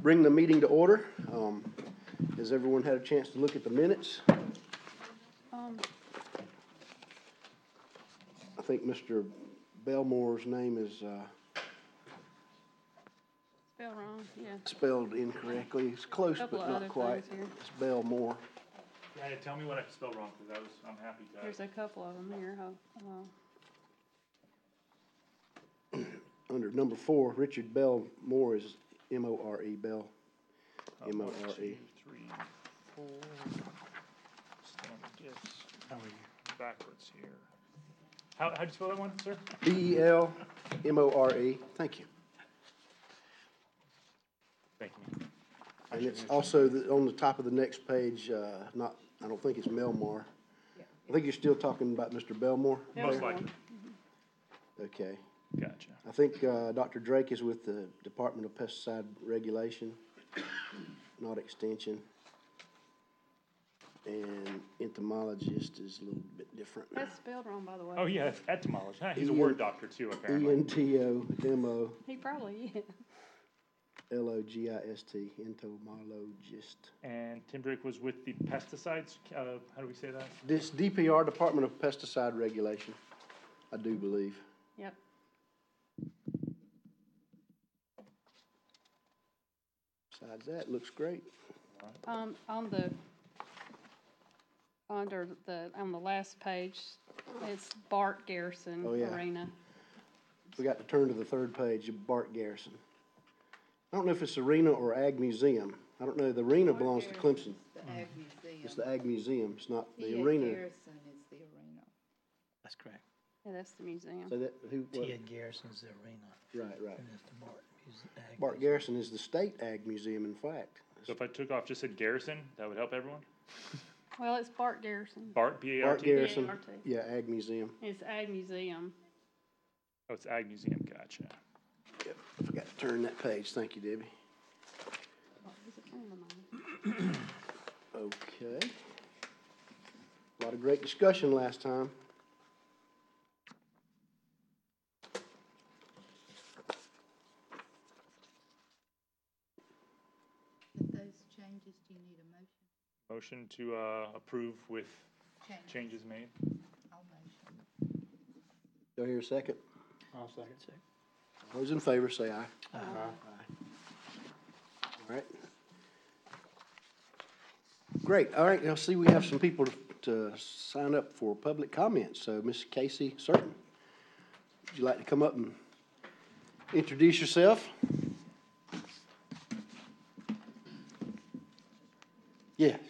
bring the meeting to order. Has everyone had a chance to look at the minutes? I think Mr. Belmore's name is Spelled wrong, yeah. spelled incorrectly. It's close, but Couple of not other quite. things here. It's Belmore. Yeah, tell me what I spelled wrong, because I'm happy to. There's a couple of them here. Under number 4, Richard Belmore is M-O-R-E, Bell, M-O-R-E. 1, 2, 3, 4. Backwards here. How'd you spell that one, sir? B-E-L-M-O-R-E. Thank you. Thank you. And it's also on the top of the next page, I don't think it's Melmar. I think you're still talking about Mr. Belmore? Most there? likely. Okay. Gotcha. I think Dr. Drake is with the Department of Pesticide Regulation, not Extension. And entomologist is a little bit different. That's spelled wrong, by the way. Oh, yeah, that's etymology. Huh, he's a word doctor, too, apparently. E-N-T-O-M-O-L-O-G-I-S-T, He probably is. entomologist. And Tim Drake was with the pesticides. How do we say that? This DPR, Department of Pesticide Regulation, I do believe. Yep. Besides that, looks great. On the last page, it's Bart Garrison Oh, yeah. Arena. We got to turn to the third page of Bart Garrison. I don't know if it's Arena or Ag Museum. I don't know. The arena belongs to Clemson. The Ag Museum. It's the Ag Museum. It's not the Tia arena. Garrison is the arena. That's correct. Yeah, that's the museum. So that who? What? Tia Garrison's the arena. Right. And that's the Ag Bart Garrison is the State Ag Museum, in fact. So if I took off, just said Garrison, that would help everyone? Well, it's Bart Garrison. Bart, Bart B-A-R-T? Garrison. B-A-R-T. Yeah, Ag Museum. It's Ag Museum. Oh, it's Ag Museum, gotcha. Yep. I forgot to turn that page. Thank you, Debbie. What was it on the mind? Okay. A lot of great discussion last time. With those changes, do you need a motion? Motion to approve with changes made. I'll motion. Do I hear a second? I'll second. Those in favor say aye. Aye. All right. Great. All right. Now, see, we have some people to sign up for public comments. So, Ms. Casey Certain, would you like to come up and introduce yourself? Yes.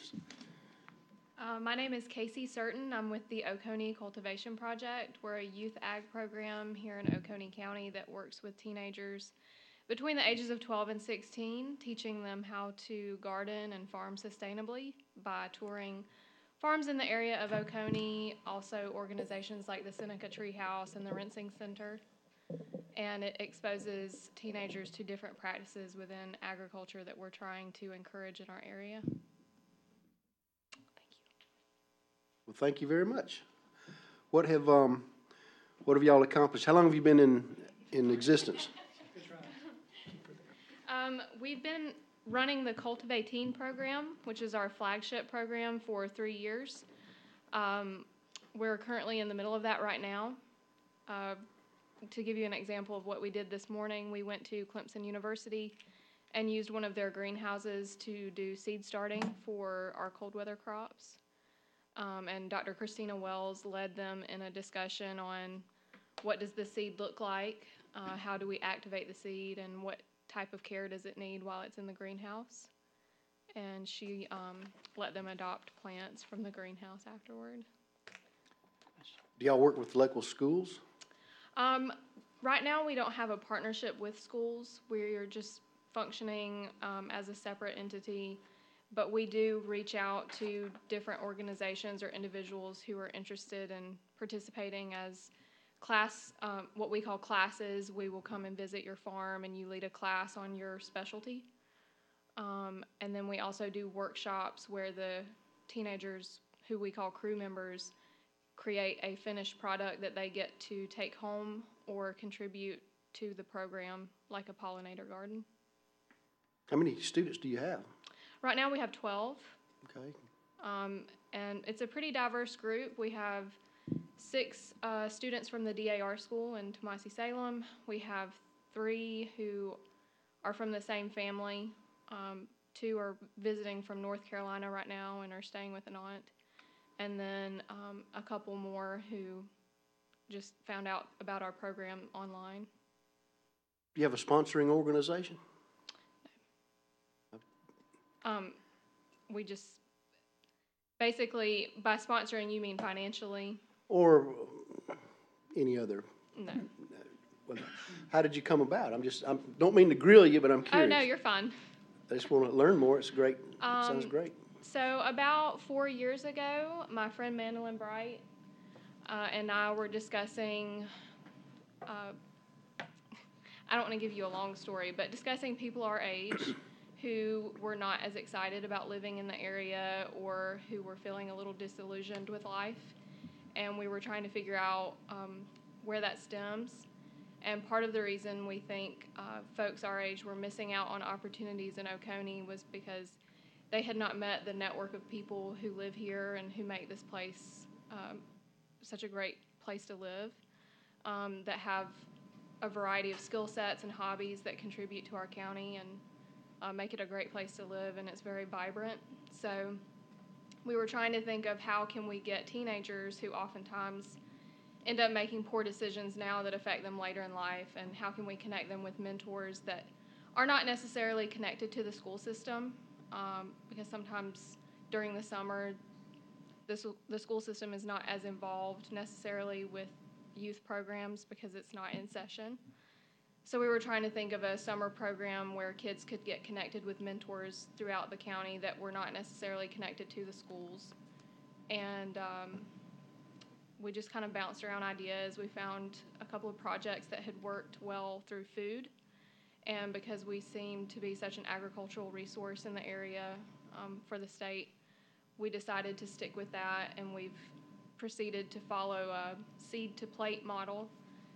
My name is Casey Certain. I'm with the Oconee Cultivation Project. We're a youth ag program here in Oconee County that works with teenagers between the ages of 12 and 16, teaching them how to garden and farm sustainably by touring farms in the area of Oconee, also organizations like the Seneca Tree House and the Rinsing Center. And it exposes teenagers to different practices within agriculture that we're trying to encourage in our area. Well, thank you very much. What have y'all accomplished? How long have you been in existence? We've been running the Cultivate Teen program, which is our flagship program, for 3 years. We're currently in the middle of that right now. To give you an example of what we did this morning, we went to Clemson University and used one of their greenhouses to do seed starting for our cold weather crops. And Dr. Christina Wells led them in a discussion on what does the seed look like, how do we activate the seed, and what type of care does it need while it's in the greenhouse. And she let them adopt plants from the greenhouse afterward. Do y'all work with local schools? Right now we don't have a partnership with schools. We're just functioning as a separate entity. But we do reach out to different organizations or individuals who are interested in participating as what we call classes. We will come and visit your farm and you lead a class on your specialty. And then we also do workshops where the teenagers, who we call crew members, create a finished product that they get to take home or contribute to the program, like a pollinator garden. How many students do you have? Right now we have 12. Okay. And it's a pretty diverse group. We have 6 students from the DAR school in Tomasi Salem. We have 3 who are from the same family. 2 are visiting from North Carolina right now and are staying with an aunt. And then a couple more who just found out about our program online. Do you have a sponsoring organization? We just, basically, by sponsoring, you mean financially? Or any other? No. Well, how did you come about? I don't mean to grill you, but I'm Oh, curious. no, you're fine. I just want to learn more. It's great. Sounds great. So about 4 years ago, my friend Mandolyn Bright and I were discussing, I don't want to give you a long story, but discussing people our age who were not as excited about living in the area or who were feeling a little disillusioned with life. And we were trying to figure out where that stems. And part of the reason we think folks our age were missing out on opportunities in Oconee was because they had not met the network of people who live here and who make this place such a great place to live, that have a variety of skill sets and hobbies that contribute to our county and make it a great place to live, and it's very vibrant. So we were trying to think of how can we get teenagers who oftentimes end up making poor decisions now that affect them later in life, and how can we connect them with mentors that are not necessarily connected to the school system, because sometimes during the summer the school system is not as involved necessarily with youth programs because it's not in session. So we were trying to think of a summer program where kids could get connected with mentors throughout the county that were not necessarily connected to the schools. And we just kind of bounced around ideas. We found a couple of projects that had worked well through food. And because we seem to be such an agricultural resource in the area for the state, we decided to stick with that, and we've proceeded to follow a seed to plate model.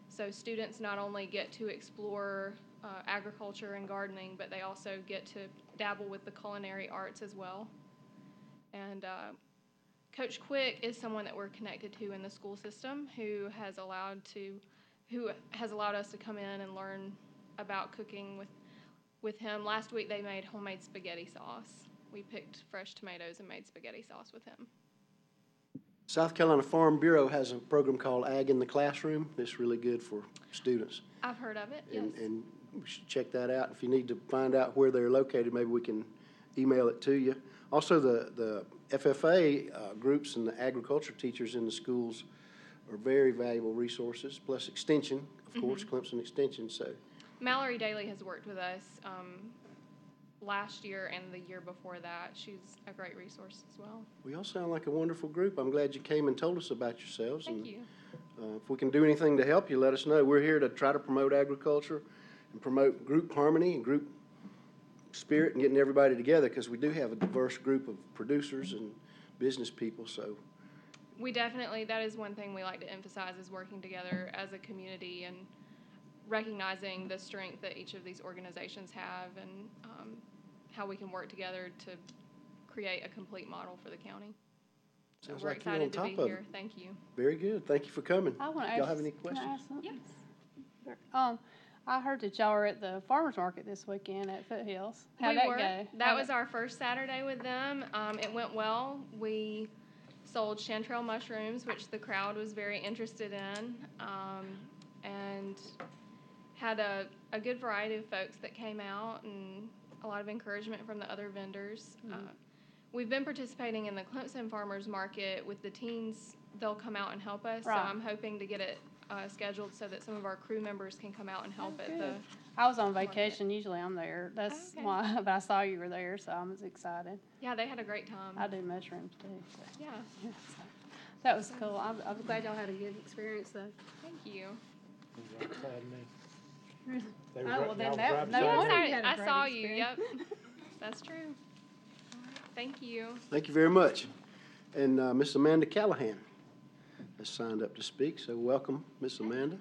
So students not only get to explore agriculture and gardening, but they also get to dabble with the culinary arts as well. And Coach Quick is someone that we're connected to in the school system who has allowed us to come in and learn about cooking with him. Last week they made homemade spaghetti sauce. We picked fresh tomatoes and made spaghetti sauce with him. South Carolina Farm Bureau has a program called Ag in the Classroom. It's really good for students. I've heard of it, yes. And we should check that out. If you need to find out where they're located, maybe we can email it to you. Also, the FFA groups and the agriculture teachers in the schools are very valuable resources, plus Extension, of course, Clemson Extension. So Mallory Daly has worked with us last year and the year before that. She's a great resource as well. we all sound like a wonderful group. I'm glad you came and told us about yourselves. Thank you. If we can do anything to help you, let us know. We're here to try to promote agriculture and promote group harmony and group spirit and getting everybody together, because we do have a diverse group of producers and business people. So We definitely, that is one thing we like to emphasize, is working together as a community and recognizing the strength that each of these organizations have, and how we can work together to create a complete model for the county. So sounds we're like you're on excited to top be of here. it. Thank you. Very good. Thank you for coming. I want to Y'all ask. have any Can I questions? ask something? Yes. I heard that y'all were at the farmers market this weekend at Foothills. How'd We that were. go? That was our first Saturday with them. It went well. We sold chanterelle mushrooms, which the crowd was very interested in, and had a good variety of folks that came out, and a lot of encouragement from the other vendors. We've been participating in the Clemson Farmers Market with the teens. They'll come out and help us, Right. so I'm hoping to get it scheduled so that some of our crew members can come out and help at the. I was on vacation. Usually I'm there. That's Okay. why. But I saw you were there, so I was excited. Yeah, they had a great time. I do mushrooms too. So. Yeah, So, that was cool. I'm glad y'all had a good experience though. thank you. Right beside me. They was Oh, right- well, then y'all was that- right no beside wonder me. you had a I great saw you. experience. Yep, that's true. All right, thank you. Thank you very much. And Miss Amanda Callahan has signed up to speak, so welcome, Miss Amanda.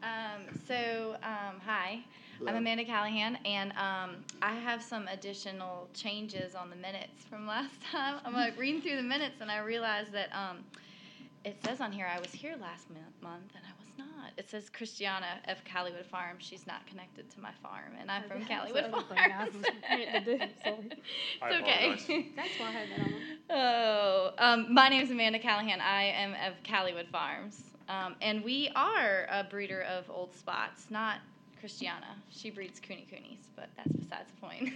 Hi. I'm Amanda Callahan, and I have some additional changes on the minutes from last time. I'm like reading through the minutes, and I realized that it says on here I was here last month, and I was not. It says Christiana of Caliwood Farm. She's not connected to my farm, and I'm from Caliwood Farm. I was meant to do, sorry. I It's okay. apologize. That's why I had that on. Oh, my name is Amanda Callahan. I am of Caliwood Farms, and we are a breeder of old spots, not Christiana. She breeds Cooney Coonies, but that's besides the point.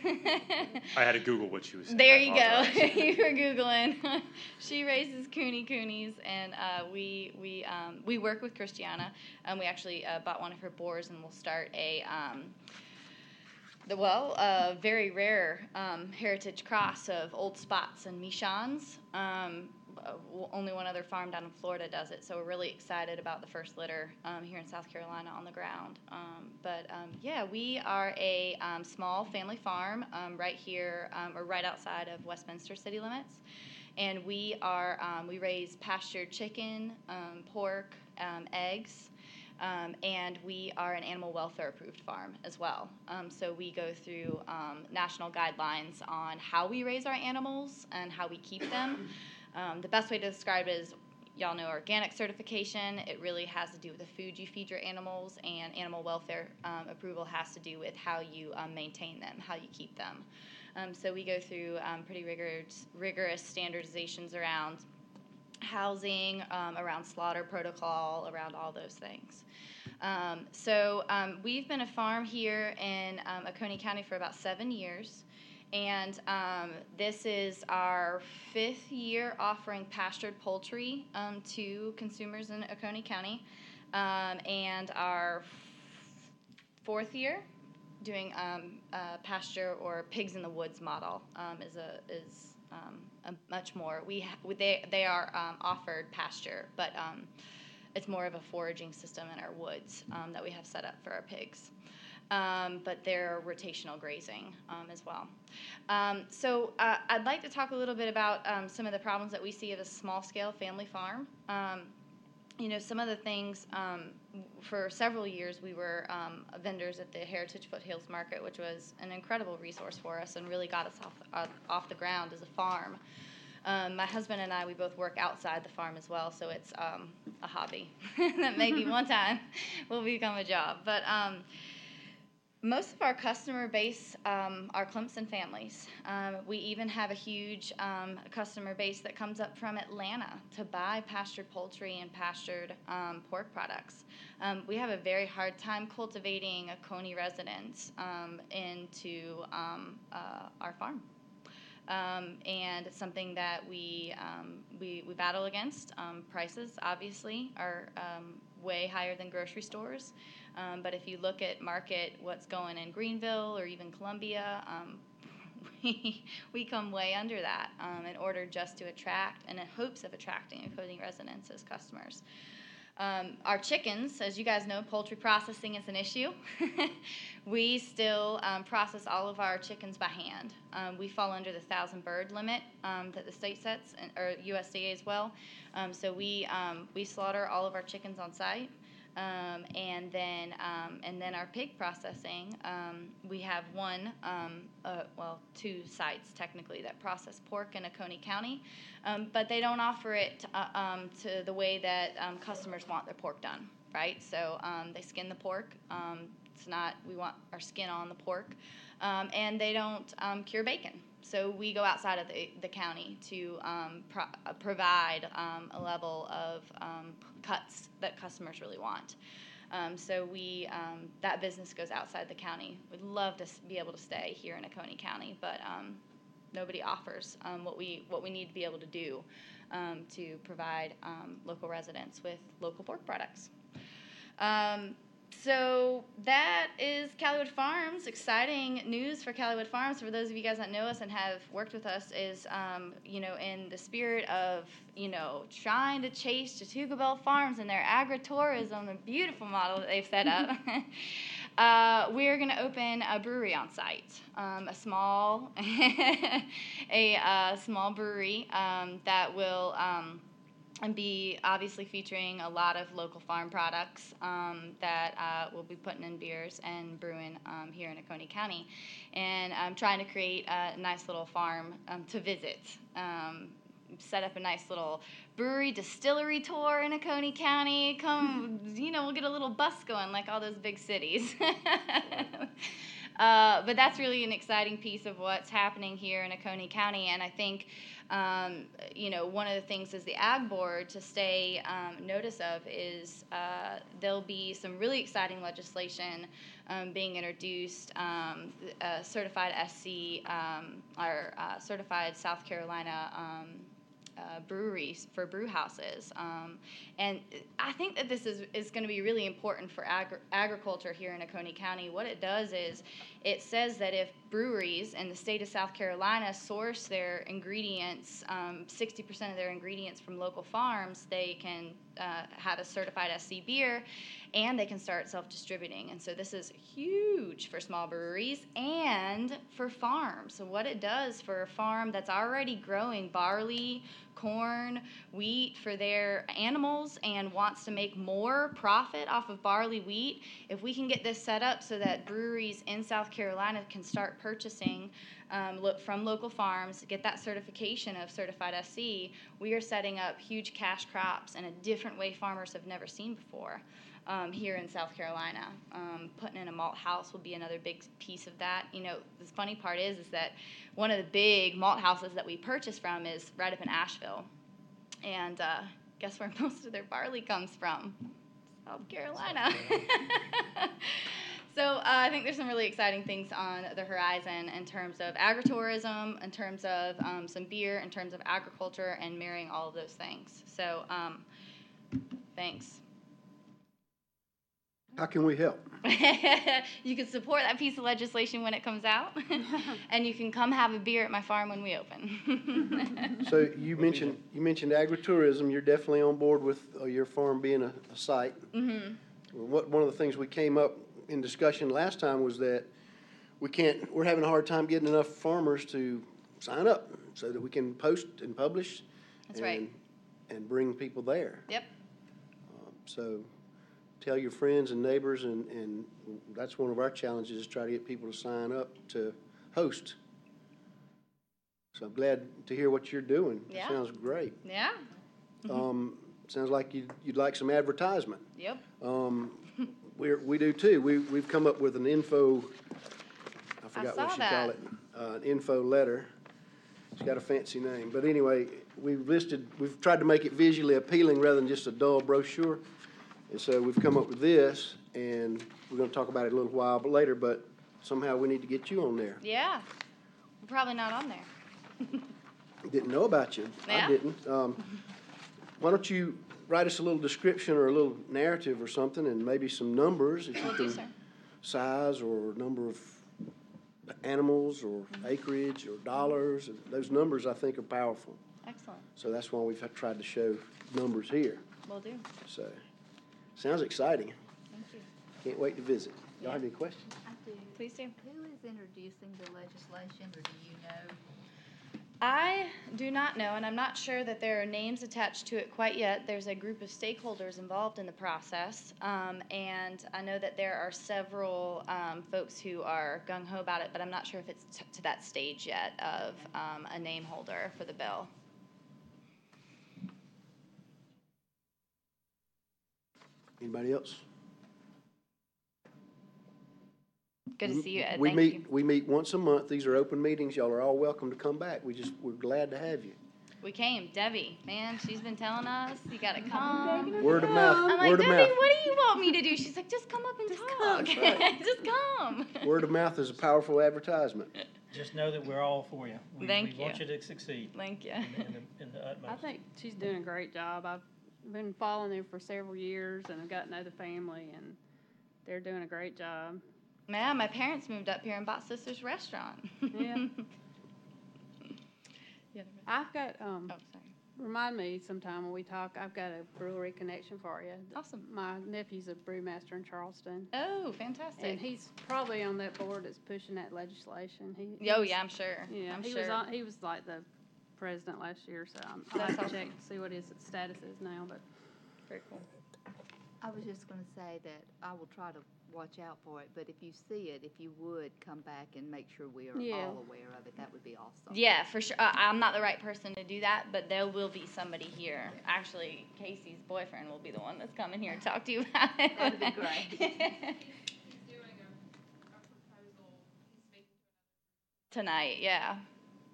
I had to Google what she was saying. There I you apologize. go. You were Googling. She raises Cooney Coonies, and we work with Christiana. We actually bought one of her boars, and we'll start a very rare heritage cross of old spots and Michons. Only one other farm down in Florida does it, so we're really excited about the first litter here in South Carolina on the ground. We are a small family farm right here, or right outside of Westminster city limits, and we raise pastured chicken, pork, eggs. And we are an animal welfare approved farm as well. So we go through national guidelines on how we raise our animals and how we keep them. The best way to describe it is, y'all know organic certification. It really has to do with the food you feed your animals, and animal welfare approval has to do with how you maintain them, how you keep them. So we go through pretty rigorous standardizations around housing, around slaughter protocol, around all those things. We've been a farm here in Oconee County for about 7 years, and this is our 5th year offering pastured poultry to consumers in Oconee County, and our 4th year doing pasture or pigs in the woods model is much more. They are offered pasture, but it's more of a foraging system in our woods that we have set up for our pigs. But they're rotational grazing as well. I'd like to talk a little bit about some of the problems that we see at a small-scale family farm. Some of the things, for several years we were vendors at the Heritage Foothills Market, which was an incredible resource for us and really got us off the ground as a farm. My husband and I, we both work outside the farm as well, so it's a hobby that maybe one time will become a job. But most of our customer base are Clemson families. We even have a huge customer base that comes up from Atlanta to buy pastured poultry and pastured pork products. We have a very hard time cultivating Oconee residents into our farm. And it's something that we battle against. Prices, obviously, are way higher than grocery stores. But if you look at what's going in Greenville or even Columbia, we come way under that in order just to attract, and in hopes of attracting Oconee residents as customers. Our chickens, as you guys know, poultry processing is an issue. We still process all of our chickens by hand. We fall under the 1,000 bird limit that the state sets, or USDA as well. So we slaughter all of our chickens on site. And then our pig processing, we have two sites technically that process pork in Oconee County, but they don't offer it to the way that customers want their pork done, right? So they skin the pork. We want our skin on the pork, and they don't cure bacon. So we go outside of the county to provide a level of cuts that customers really want. That business goes outside the county. We'd love to be able to stay here in Oconee County, but nobody offers what we need to be able to do to provide local residents with local pork products. So that is Caliwood Farms. Exciting news for Caliwood Farms. For those of you guys that know us and have worked with us, is in the spirit of trying to chase Chattooga Belle Farms and their agritourism, the beautiful model that they've set up. We're going to open a brewery on site, a small brewery that will and be obviously featuring a lot of local farm products that we'll be putting in beers and brewing here in Oconee County. And I'm trying to create a nice little farm to visit. Set up a nice little brewery distillery tour in Oconee County. Come, we'll get a little bus going like all those big cities. But that's really an exciting piece of what's happening here in Oconee County. And I think, one of the things as the Ag Board to stay notice of is there'll be some really exciting legislation being introduced, certified SC, our certified South Carolina breweries for brew houses. And I think that this is going to be really important for agriculture here in Oconee County. What it does is it says that if breweries in the state of South Carolina source their ingredients, 60% of their ingredients from local farms, they can have a certified SC beer, and they can start self-distributing. And so this is huge for small breweries and for farms. So what it does for a farm that's already growing barley, corn, wheat for their animals and wants to make more profit off of barley, wheat, if we can get this set up so that breweries in South Carolina can start purchasing from local farms, get that certification of certified SC, we are setting up huge cash crops in a different way farmers have never seen before. Here in South Carolina. Putting in a malt house will be another big piece of that. The funny part is that one of the big malt houses that we purchased from is right up in Asheville. And guess where most of their barley comes from? South Carolina. So I think there's some really exciting things on the horizon in terms of agritourism, in terms of some beer, in terms of agriculture, and marrying all of those things. So thanks. How can we help? You can support that piece of legislation when it comes out, and you can come have a beer at my farm when we open. So you mentioned agritourism. You're definitely on board with your farm being a site. Mm-hmm. One of the things we came up in discussion last time was that we're having a hard time getting enough farmers to sign up so that we can post and publish. That's right. And bring people there. Yep. So tell your friends and neighbors, and that's one of our challenges, is try to get people to sign up to host. So I'm glad to hear what you're doing. Yeah. It sounds great. Yeah. Sounds like you'd like some advertisement. Yep. We do too. We've come up with an info, I forgot what you call it, an info letter. It's got a fancy name. But anyway, we've tried to make it visually appealing rather than just a dull brochure. And so we've come up with this, and we're going to talk about it a little while later, but somehow we need to get you on there. Yeah. We're probably not on there. Didn't know about you. Yeah. I didn't. Why don't you write us a little description or a little narrative or something, and maybe some numbers, if you Will do, can, sir. size or number of animals or acreage or dollars. And those numbers, I think, are powerful. Excellent. So that's why we've tried to show numbers here. Will do. So, sounds exciting. Thank you. Can't wait to visit. Y'all have any questions? I do. Please do. Who is introducing the legislation, or do you know? I do not know, and I'm not sure that there are names attached to it quite yet. There's a group of stakeholders involved in the process, and I know that there are several folks who are gung-ho about it, but I'm not sure if it's to that stage yet of a name holder for the bill. Anybody else? Good to see you, Ed. We Thank you. We meet once a month. These are open meetings. Y'all are all welcome to come back. We're glad to have you. We came. Debbie, man, she's been telling us, you gotta come. Word of mouth. I'm like, Word of Debbie, mouth. what do you want me to do? She's like, just come up and talk. That's right. Just come. Word of mouth is a powerful advertisement. Just know that we're all for you. Thank We want you. you to succeed Thank you. in the utmost. I think she's doing a great job. I've been following them for several years, and I've gotten to know the family, and they're doing a great job. Man, my parents moved up here and bought Sister's Restaurant. Yeah. I've got, Oh, sorry. remind me sometime when we talk, I've got a brewery connection for you. Awesome. My nephew's a brewmaster in Charleston, Oh, fantastic. and he's probably on that board that's pushing that legislation. Oh, yeah, I'm sure. Yeah, I'm he sure. was he was like the president last year, so I'll That's have to awesome. check to see what his status is now, but Very cool. I was just gonna say that I will try to watch out for it, but if you see it, if you would come back and make sure we are Yeah. all aware of it, that would be awesome. Yeah, for sure. I'm not the right person to do that, but there will be somebody here. Actually, Casey's boyfriend will be the one that's coming here to talk to you about it. That'd be great. He's doing a proposal, he's speaking to Tonight, yeah.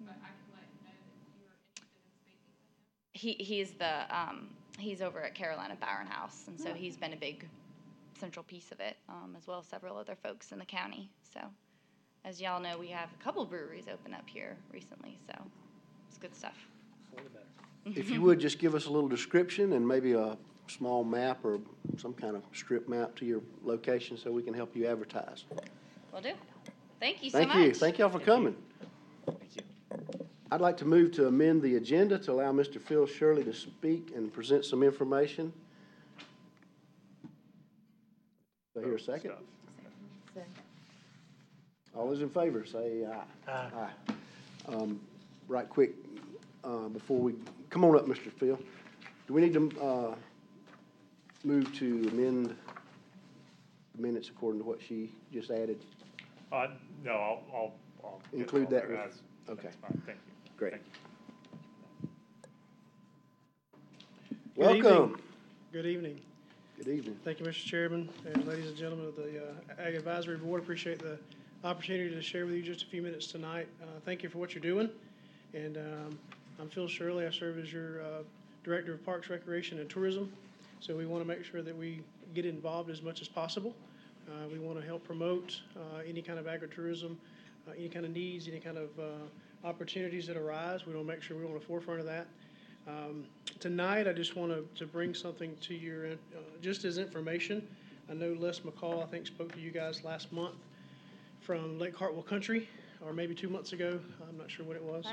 but I can let him know that you were interested in speaking with him. He's over at Carolina Byron House, and so he's been a big central piece of it, as well as several other folks in the county. So, as y'all know, we have a couple breweries open up here recently, so it's good stuff. If you would, just give us a little description and maybe a small map or some kind of strip map to your location so we can help you advertise. Will do. Thank you so Thank much. you. Thank y'all for coming. Thank you. I'd like to move to amend the agenda to allow Mr. Phil Shirley to speak and present some information. Do I hear a second? Stuff. All those in favor, say aye. Aye. Right quick, before we, come on up, Mr. Phil. Do we need to, move to amend the minutes according to what she just added? No, I'll get it Include all that there with- as- okay. That's fine, thank you. Great. Thank you. Good evening. Welcome. Good evening. Good evening. Thank you, Mr. Chairman, and ladies and gentlemen of the Ag Advisory Board. Appreciate the opportunity to share with you just a few minutes tonight. Thank you for what you're doing. And I'm Phil Shirley. I serve as your Director of Parks, Recreation, and Tourism. So we want to make sure that we get involved as much as possible. We want to help promote any kind of agritourism, any kind of needs, any kind of opportunities that arise. We want to make sure we're on the forefront of that. Tonight, I just want to bring something to your, just as information. I know Les McCall, I think, spoke to you guys last month from Lake Hartwell Country, or maybe 2 months ago. I'm not sure what it was.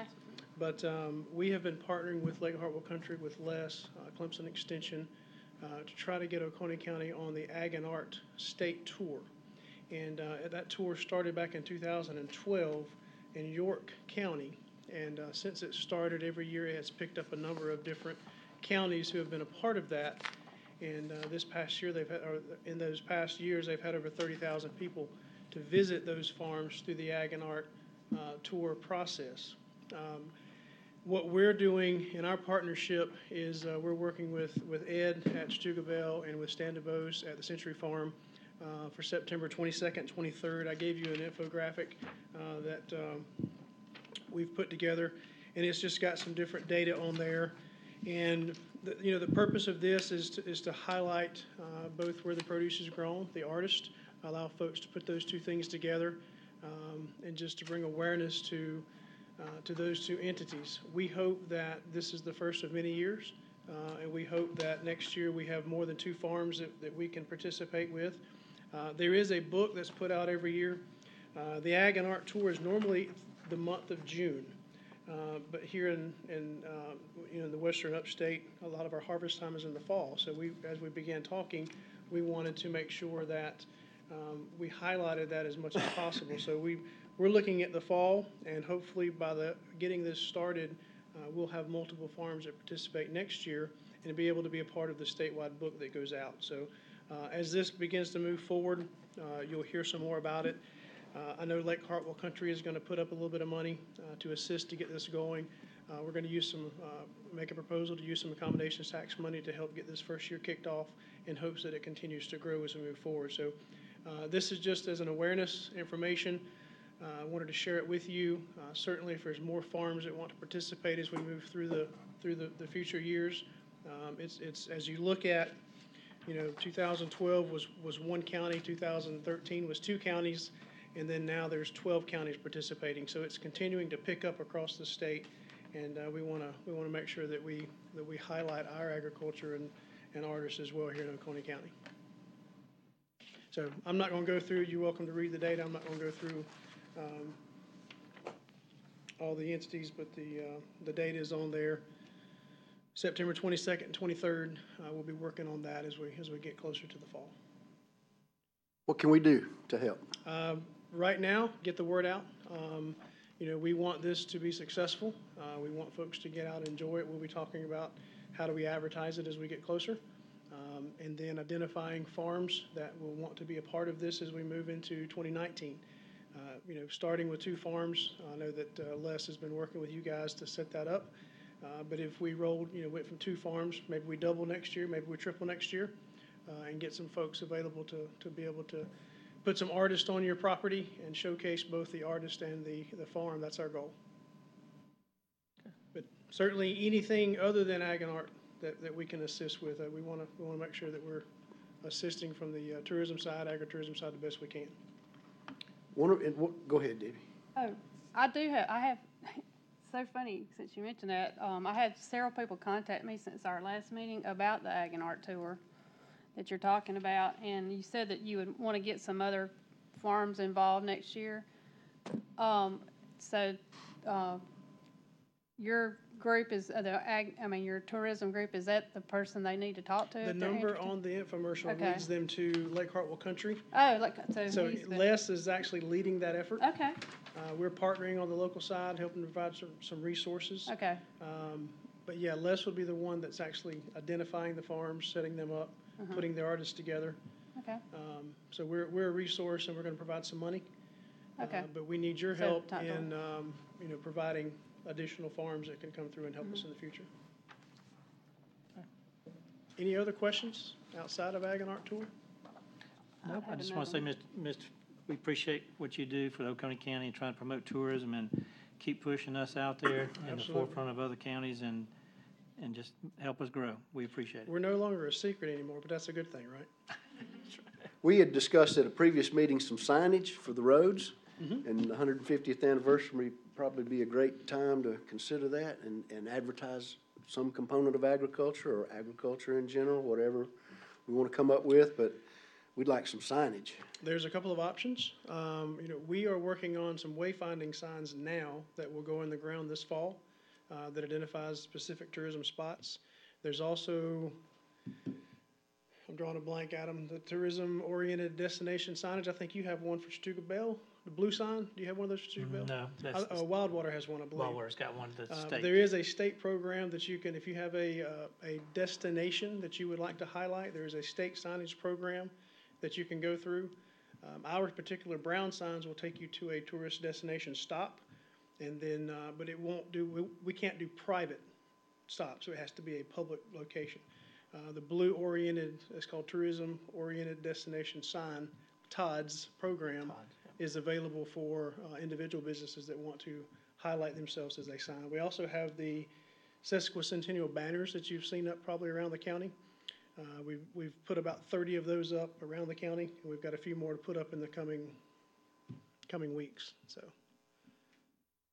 But we have been partnering with Lake Hartwell Country, with Les, Clemson Extension, to try to get Oconee County on the Ag and Art State Tour. And that tour started back in 2012 in York County. And since it started, every year it has picked up a number of different counties who have been a part of that. And this past year, in those past years, they've had over 30,000 people to visit those farms through the Ag and Art tour process. What we're doing in our partnership is we're working with Ed at Stugabell and with Stan DeVos at the Century Farm for September 22nd, 23rd. I gave you an infographic that we've put together, and it's just got some different data on there. And the purpose of this is to highlight both where the produce is grown, the artist, allow folks to put those two things together, and just to bring awareness to those two entities. We hope that this is the first of many years, and we hope that next year we have more than 2 farms that we can participate with. There is a book that's put out every year. The Ag and Art Tour is normally the month of June, but here in the western upstate, a lot of our harvest time is in the fall. So as we began talking, we wanted to make sure that we highlighted that as much as possible. So we're looking at the fall, and hopefully by getting this started, we'll have multiple farms that participate next year and be able to be a part of the statewide book that goes out. So as this begins to move forward, you'll hear some more about it. I know Lake Hartwell Country is going to put up a little bit of money to assist to get this going. We're going to make a proposal to use some accommodations tax money to help get this first year kicked off in hopes that it continues to grow as we move forward. So this is just as an awareness information. I wanted to share it with you. Certainly, if there's more farms that want to participate as we move through the future years, it's as you look at, 2012 was 1 county, 2013 was 2 counties, and then now there's 12 counties participating. So it's continuing to pick up across the state, and we want to make sure that we highlight our agriculture and artists as well here in Oconee County. So I'm not going to go through. You're welcome to read the data. I'm not going to go through all the entities, but the data is on there. September 22nd and 23rd, we'll be working on that as we get closer to the fall. What can we do to help? Right now, get the word out. we want this to be successful. We want folks to get out and enjoy it. We'll be talking about how do we advertise it as we get closer. And then identifying farms that will want to be a part of this as we move into 2019. Starting with 2 farms, I know that Les has been working with you guys to set that up. But if we went from 2 farms, maybe we double next year, maybe we triple next year, and get some folks available to be able to put some artists on your property and showcase both the artist and the farm. That's our goal. But certainly anything other than ag and art that we can assist with, we want to make sure that we're assisting from the tourism side, agritourism side, the best we can. Go ahead, Debbie. Oh, I have, so funny since you mentioned that. I had several people contact me since our last meeting about the Ag and Art Tour that you're talking about, and you said that you would want to get some other farms involved next year. Your group is your tourism group, is that the person they need to talk to? The number on the infomercial Okay. leads them to Lake Hartwell Country. Oh, So Les is actually leading that effort. Okay, We're partnering on the local side, helping to provide some resources. okay, But yeah, Les will be the one that's actually identifying the farms, setting them up, putting the artists together. okay, So we're a resource and we're going to provide some money. okay. But we need your So, help not in, providing additional farms that can come through and help us in the future. Any other questions outside of Ag and Art Tour? Nope, I had just want to say, Mr., we appreciate what you do for Oconee County and trying to promote tourism and keep pushing us out there in the Absolutely. forefront of other counties and just help us grow. We appreciate it. We're no longer a secret anymore, but that's a good thing, right? We had discussed at a previous meeting some signage for the roads, and the 150th anniversary would probably be a great time to consider that and advertise some component of agriculture or agriculture in general, whatever we want to come up with, but we'd like some signage. There's a couple of options. We are working on some wayfinding signs now that will go in the ground this fall that identifies specific tourism spots. There's also, I'm drawing a blank, Adam, the tourism-oriented destination signage. I think you have one for Chattooga Belle, the blue sign. Do you have one of those for Chattooga Belle? No, that's, Wildwater has one, I believe. Wildwater's got one that's state. There is a state program that you can, if you have a destination that you would like to highlight, there is a state signage program that you can go through. Our particular brown signs will take you to a tourist destination stop, and then, but it won't do, we can't do private stops, so it has to be a public location. The blue-oriented, it's called Tourism-Oriented Destination Sign, TODS program, is available for individual businesses that want to highlight themselves as they sign. We also have the sesquicentennial banners that you've seen up probably around the county. We've put about 30 of those up around the county, and we've got a few more to put up in the coming weeks. So,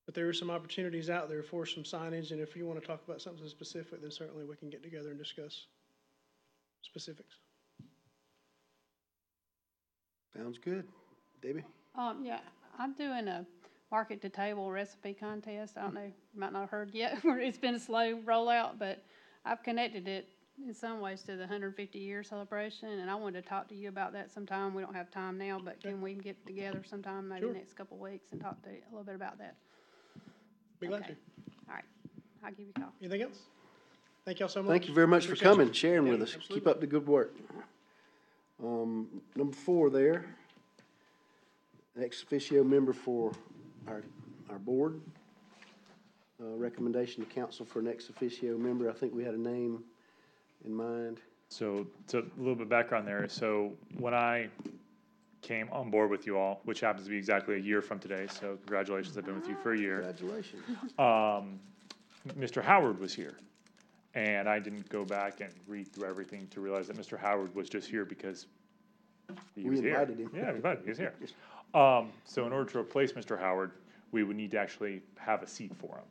but there are some opportunities out there for some signage, and if you want to talk about something specific, then certainly we can get together and discuss specifics. Sounds good. Debbie? Yeah, I'm doing a market to table recipe contest. I don't know, you might not have heard yet. It's been a slow rollout, but I've connected it in some ways to the 150-year celebration, and I wanted to talk to you about that sometime. We don't have time now, but can we get together sometime, maybe Sure. next couple of weeks, and talk to you a little bit about that? Be glad Okay. to. All right, I'll give you a call. Anything else? Thank y'all so much. Thank you very much for Appreciate you. coming, sharing Yeah, with us. absolutely. Keep up the good work. Number 4 there, ex officio member for our board. Recommendation to council for an ex officio member. I think we had a name in mind. So a little bit of background there. So when I came on board with you all, which happens to be exactly a year from today, so congratulations, I've been with you for a year. Congratulations. Mr. Howard was here. And I didn't go back and read through everything to realize that Mr. Howard was just here because he We was here. invited him. Yeah, we invited him. He was here. So in order to replace Mr. Howard, we would need to actually have a seat for him.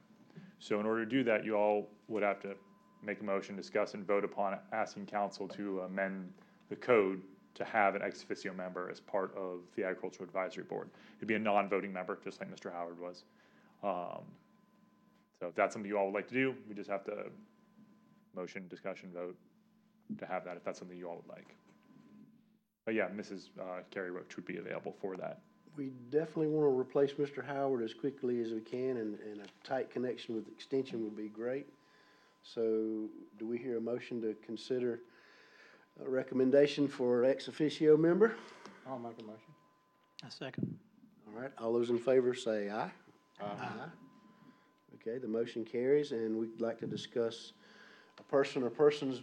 So in order to do that, you all would have to make a motion, discuss, and vote upon it, asking council to amend the code to have an ex officio member as part of the Agricultural Advisory Board. It'd be a non-voting member, just like Mr. Howard was. So if that's something you all would like to do, we just have to motion, discussion, vote to have that, if that's something you all would like. But yeah, Mrs. Carrie Roach would be available for that. We definitely want to replace Mr. Howard as quickly as we can, and a tight connection with Extension would be great. So do we hear a motion to consider a recommendation for ex officio member? I'll make a motion. A second. All right, all those in favor say aye. Aye. Okay, the motion carries, and we'd like to discuss a person or persons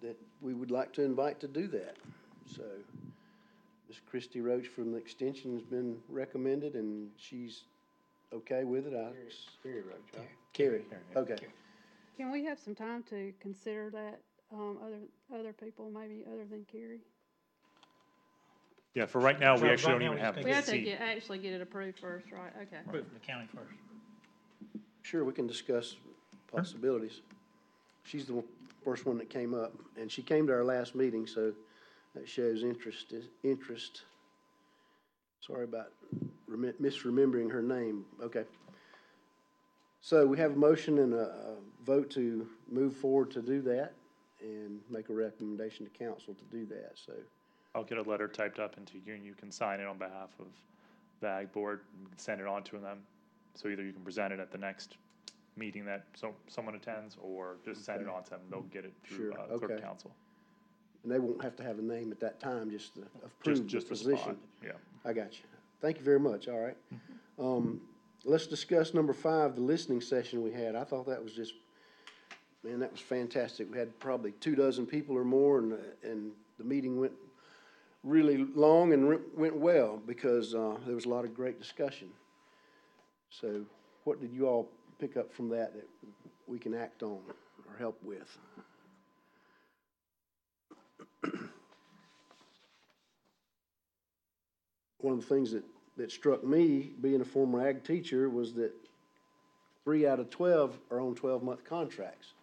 that we would like to invite to do that. So, Ms. Christy Roach from the Extension has been recommended, and she's okay with it. Carrie Roach, huh? Carrie, yeah. okay. Can we have some time to consider that, other people, maybe other than Carrie? Yeah, for right now, we Right actually don't now, even we have just We a have to seat. actually get it approved first, right? Okay. Approve from the county first. Sure, we can discuss possibilities. She's the first one that came up, and she came to our last meeting, so that shows interest. Sorry about misremembering her name. Okay. So we have a motion and a vote to move forward to do that and make a recommendation to council to do that, so. I'll get a letter typed up into you, and you can sign it on behalf of the Ag Board, and send it on to them. So either you can present it at the next meeting that someone attends, or just send it Okay. on to them, they'll get it through, Sure, clerk okay. council. And they won't have to have a name at that time, just to approve the Just a position. spot, yeah. I got you. Thank you very much, all right. Let's discuss number 5, the listening session we had. I thought that was just, man, that was fantastic. We had probably 24 people or more, and the meeting went really long and went well because there was a lot of great discussion. So what did you all pick up from that we can act on or help with? One of the things that struck me, being a former ag teacher, was that 3 out of 12 are on 12-month contracts.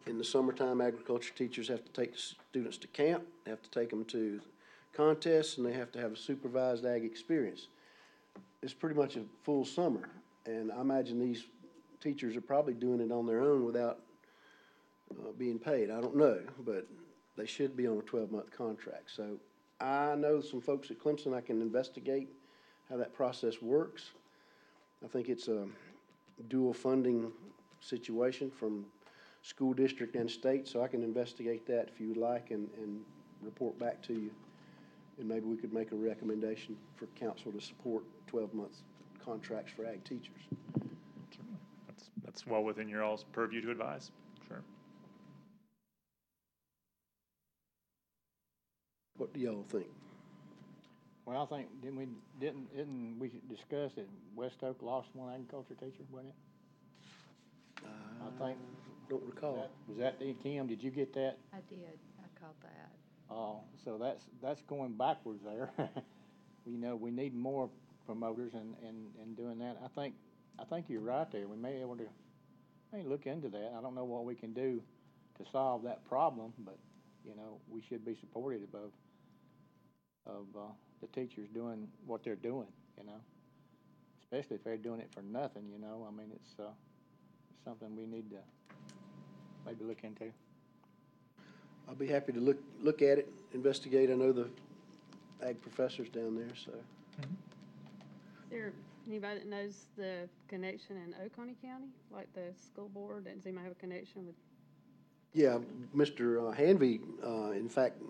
In the summertime, agriculture teachers have to take the students to camp, they have to take them to contests, and they have to have a supervised ag experience. It's pretty much a full summer, and I imagine these teachers are probably doing it on their own without being paid. I don't know, but they should be on a 12-month contract. So I know some folks at Clemson. I can investigate how that process works. I think it's a dual funding situation from school district and state, so I can investigate that if you would like and report back to you. And maybe we could make a recommendation for council to support 12-month contracts for ag teachers. Certainly. That's well within your all's purview to advise, sure. What do y'all think? Well, I think, didn't we discuss that West Oak lost one agriculture teacher, wasn't it? I think. Don't recall. Was that the Kim, did you get that? I did, I caught that. Oh, so that's going backwards there. You know, we need more promoters and doing that. I think you're right there. We may be able to, look into that. I don't know what we can do to solve that problem, but, you know, we should be supportive of the teachers doing what they're doing, you know, especially if they're doing it for nothing, you know. I mean, it's something we need to maybe look into. I'll be happy to look at it, investigate. I know the ag professors down there, so. Is there anybody that knows the connection in Oconee County, like the school board? Does anybody have a connection with? Yeah, Mr. Hanvey, in fact,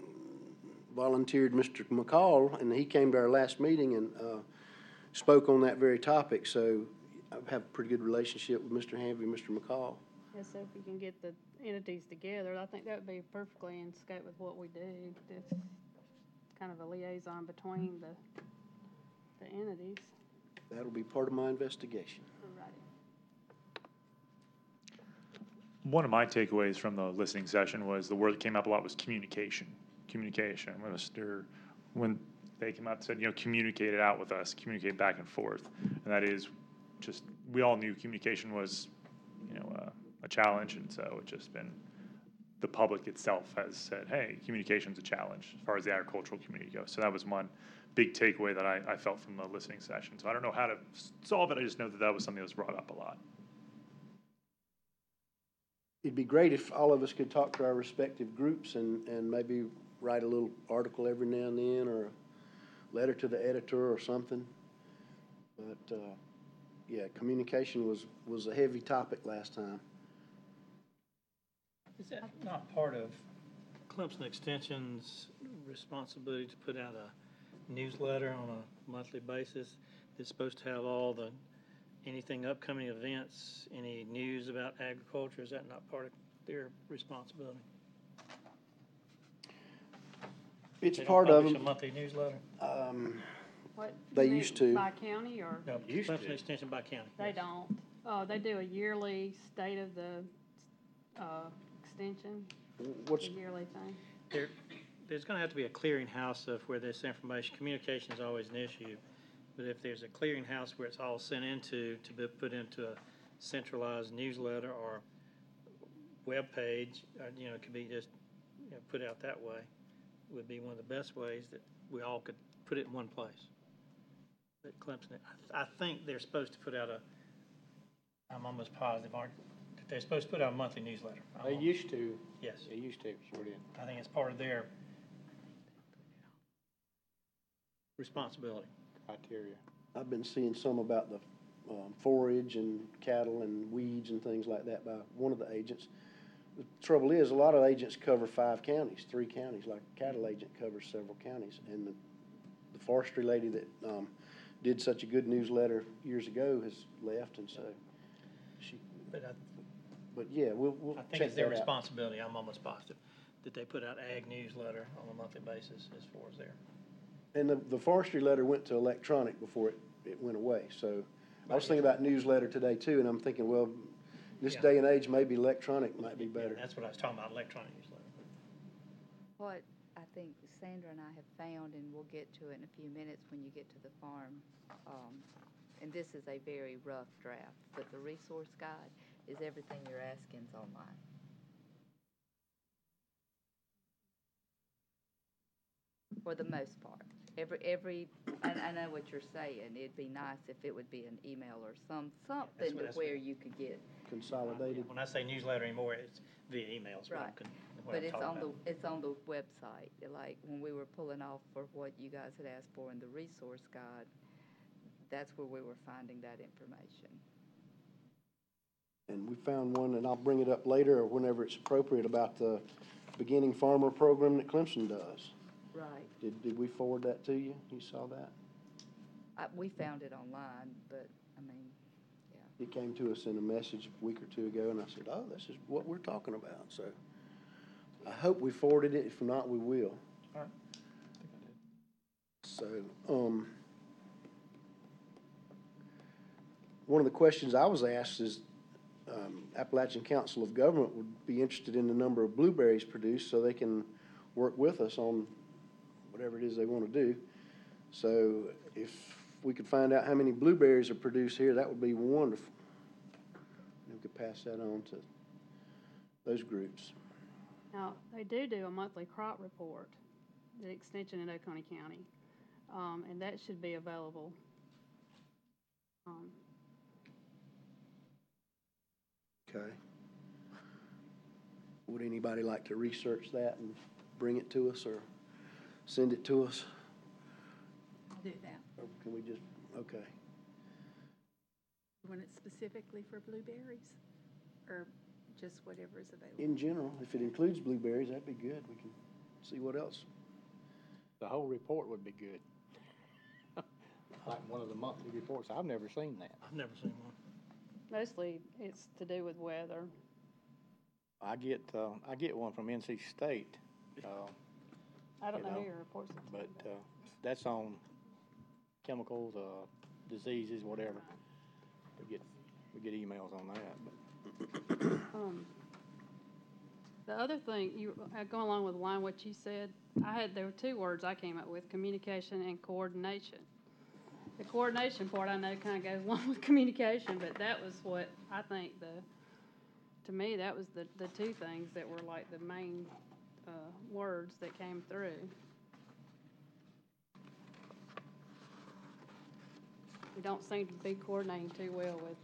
volunteered Mr. McCall, and he came to our last meeting and spoke on that very topic. So I have a pretty good relationship with Mr. Hanvey and Mr. McCall. Yeah, so if we can get the entities together, I think that would be perfectly in scope with what we do. It's kind of a liaison between the entities. That'll be part of my investigation. Right. One of my takeaways from the listening session was the word that came up a lot was communication. Communication. When they came out and said, communicate it out with us, communicate back and forth. And that is just, we all knew communication was, a challenge. And so it's just been, the public itself has said, hey, communication's a challenge as far as the agricultural community goes. So that was one big takeaway that I felt from the listening session. So I don't know how to solve it. I just know that was something that was brought up a lot. It'd be great if all of us could talk to our respective groups and maybe write a little article every now and then or a letter to the editor or something. But, yeah, communication was a heavy topic last time. Is that not part of Clemson Extension's responsibility to put out a newsletter on a monthly basis that's supposed to have anything upcoming events, any news about agriculture? Is that not part of their responsibility? It's They don't part of publish a them. monthly newsletter? What, They you mean used to. By county or? No, Used Clemson to. Extension by county. They yes. don't. Oh, they do a yearly state of the, extension, What's, a yearly thing. There's gonna have to be a clearinghouse of where this information, communication is always an issue. But if there's a clearinghouse where it's all sent into, to be put into a centralized newsletter or webpage, it could be just, put out that way, would be one of the best ways that we all could put it in one place. But Clemson, I think they're supposed to put out I'm almost positive, that they're supposed to put out a monthly newsletter. They used to, Yes, they used to, sure did. I think it's part of their responsibility. Criteria. I've been seeing some about the forage and cattle and weeds and things like that by one of the agents. The trouble is, a lot of agents cover 5 counties, 3 counties, like a cattle agent covers several counties. And the forestry lady that did such a good newsletter years ago has left, and so she, but yeah, we'll I think check it's their that out. responsibility, I'm almost positive, that they put out ag newsletter on a monthly basis as far as their. And the forestry letter went to electronic before it went away, so I was thinking about newsletter today too, and I'm thinking, well, this Yeah. day and age, maybe electronic might be Yeah, better. that's what I was talking about, electronic newsletter. What I think Sandra and I have found, and we'll get to it in a few minutes when you get to the farm, and this is a very rough draft, but the resource guide is everything you're asking's online. For the most part. I know what you're saying. It'd be nice if it would be an email or something to that's where what- you could get. Consolidated. When I say newsletter anymore, it's via emails. Right. But it's on the website, like when we were pulling off for what you guys had asked for in the resource guide, that's where we were finding that information. And we found one, and I'll bring it up later or whenever it's appropriate, about the beginning farmer program that Clemson does. Right. Did we forward that to you? You saw that? We found it online, but, I mean, yeah. It came to us in a message a week or 2 ago, and I said, oh, this is what we're talking about, so I hope we forwarded it. If not, we will. All right. So, one of the questions I was asked is, Appalachian Council of Government would be interested in the number of blueberries produced so they can work with us on whatever it is they want to do. So if we could find out how many blueberries are produced here, that would be wonderful. We could pass that on to those groups. Now, they do a monthly crop report, the extension in Oconee County, and that should be available. Okay. Would anybody like to research that and bring it to us or send it to us? I'll do that. Or can we just, okay. You want it specifically for blueberries or just whatever is available? In general, if it includes blueberries, that'd be good. We can see what else. The whole report would be good. Like one of the monthly reports. I've never seen that. I've never seen one. Mostly, it's to do with weather. I get one from NC State, I don't You know who know, your reports are to, but, that's on chemicals, diseases, whatever. We get emails on that, but. The other thing, going along with the line what you said, there were 2 words I came up with, communication and coordination. The coordination part I know kind of goes along with communication, but that was what I think to me, that was the 2 things that were like the main words that came through. We don't seem to be coordinating too well with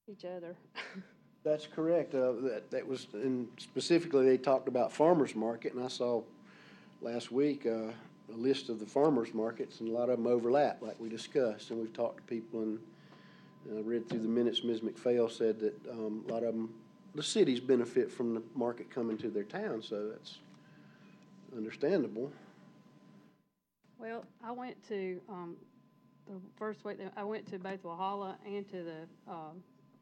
each other. That's correct. That was, and specifically, they talked about farmer's market, and I saw last week, a list of the farmers markets, and a lot of them overlap, like we discussed, and we've talked to people, and I read through the minutes, Ms. McPhail said that a lot of them, the cities benefit from the market coming to their town, so that's understandable. Well, I went to, the first week, I went to both Walhalla and to the,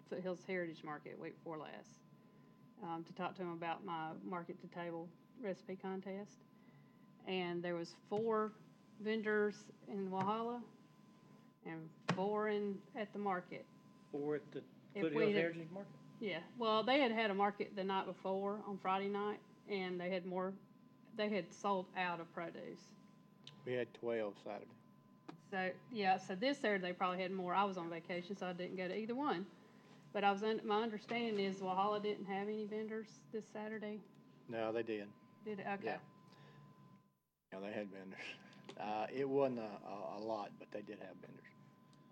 Foothills Heritage Market week before last, to talk to them about my market to table recipe contest. And there was 4 vendors in Walhalla and 4 at the market. 4 at the If Foothills we'd have- Heritage Market? Yeah, well, they had a market the night before on Friday night, and they had sold out of produce. We had 12 Saturday. So, yeah, so this Saturday they probably had more. I was on vacation, so I didn't go to either one. But my understanding is Walhalla didn't have any vendors this Saturday. No, they did. Did it? Okay. Yeah. Yeah, they had vendors. It wasn't a lot, but they did have vendors.